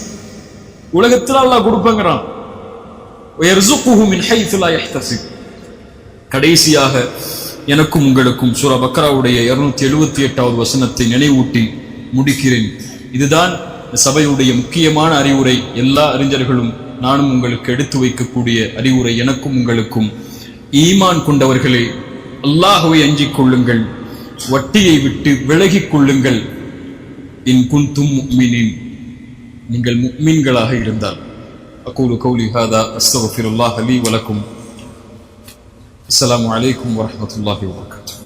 உலகத்தில் அல்லாஹ் கொடுப்பாங்கறான். வயர்ஸுகுஹு மின் ஹைது லா யஹ்தஸிப். கடைசியாக எனக்கும் உங்களுக்கும் சூரா பக்ராவுடைய 278வது வசனத்தை நினைவூட்டி முடிக்கிறேன். இதுதான் சபையுடைய முக்கியமான அறிவுரை. எல்லா அறிஞர்களும் நானும் உங்களுக்கு எடுத்து வைக்கக்கூடிய அறிவுரை. எனக்கும் உங்களுக்கும், ஈமான் கொண்டவர்களே, அல்லாஹ்வை அஞ்சிக் கொள்ளுங்கள், வட்டியை விட்டு விலகிக் கொள்ளுங்கள். இன் குன்தும் முஃமினீன், நீங்கள் முஃமின்களாக இருந்தால். அகூலு கௌலி ஹாதா அஸ்தக்ஃபிருல்லாஹ் லீ வலக்கும். அஸ்ஸலாமு அலைக்கும் வரஹ்மத்துல்லாஹி வபரகாத்துஹு.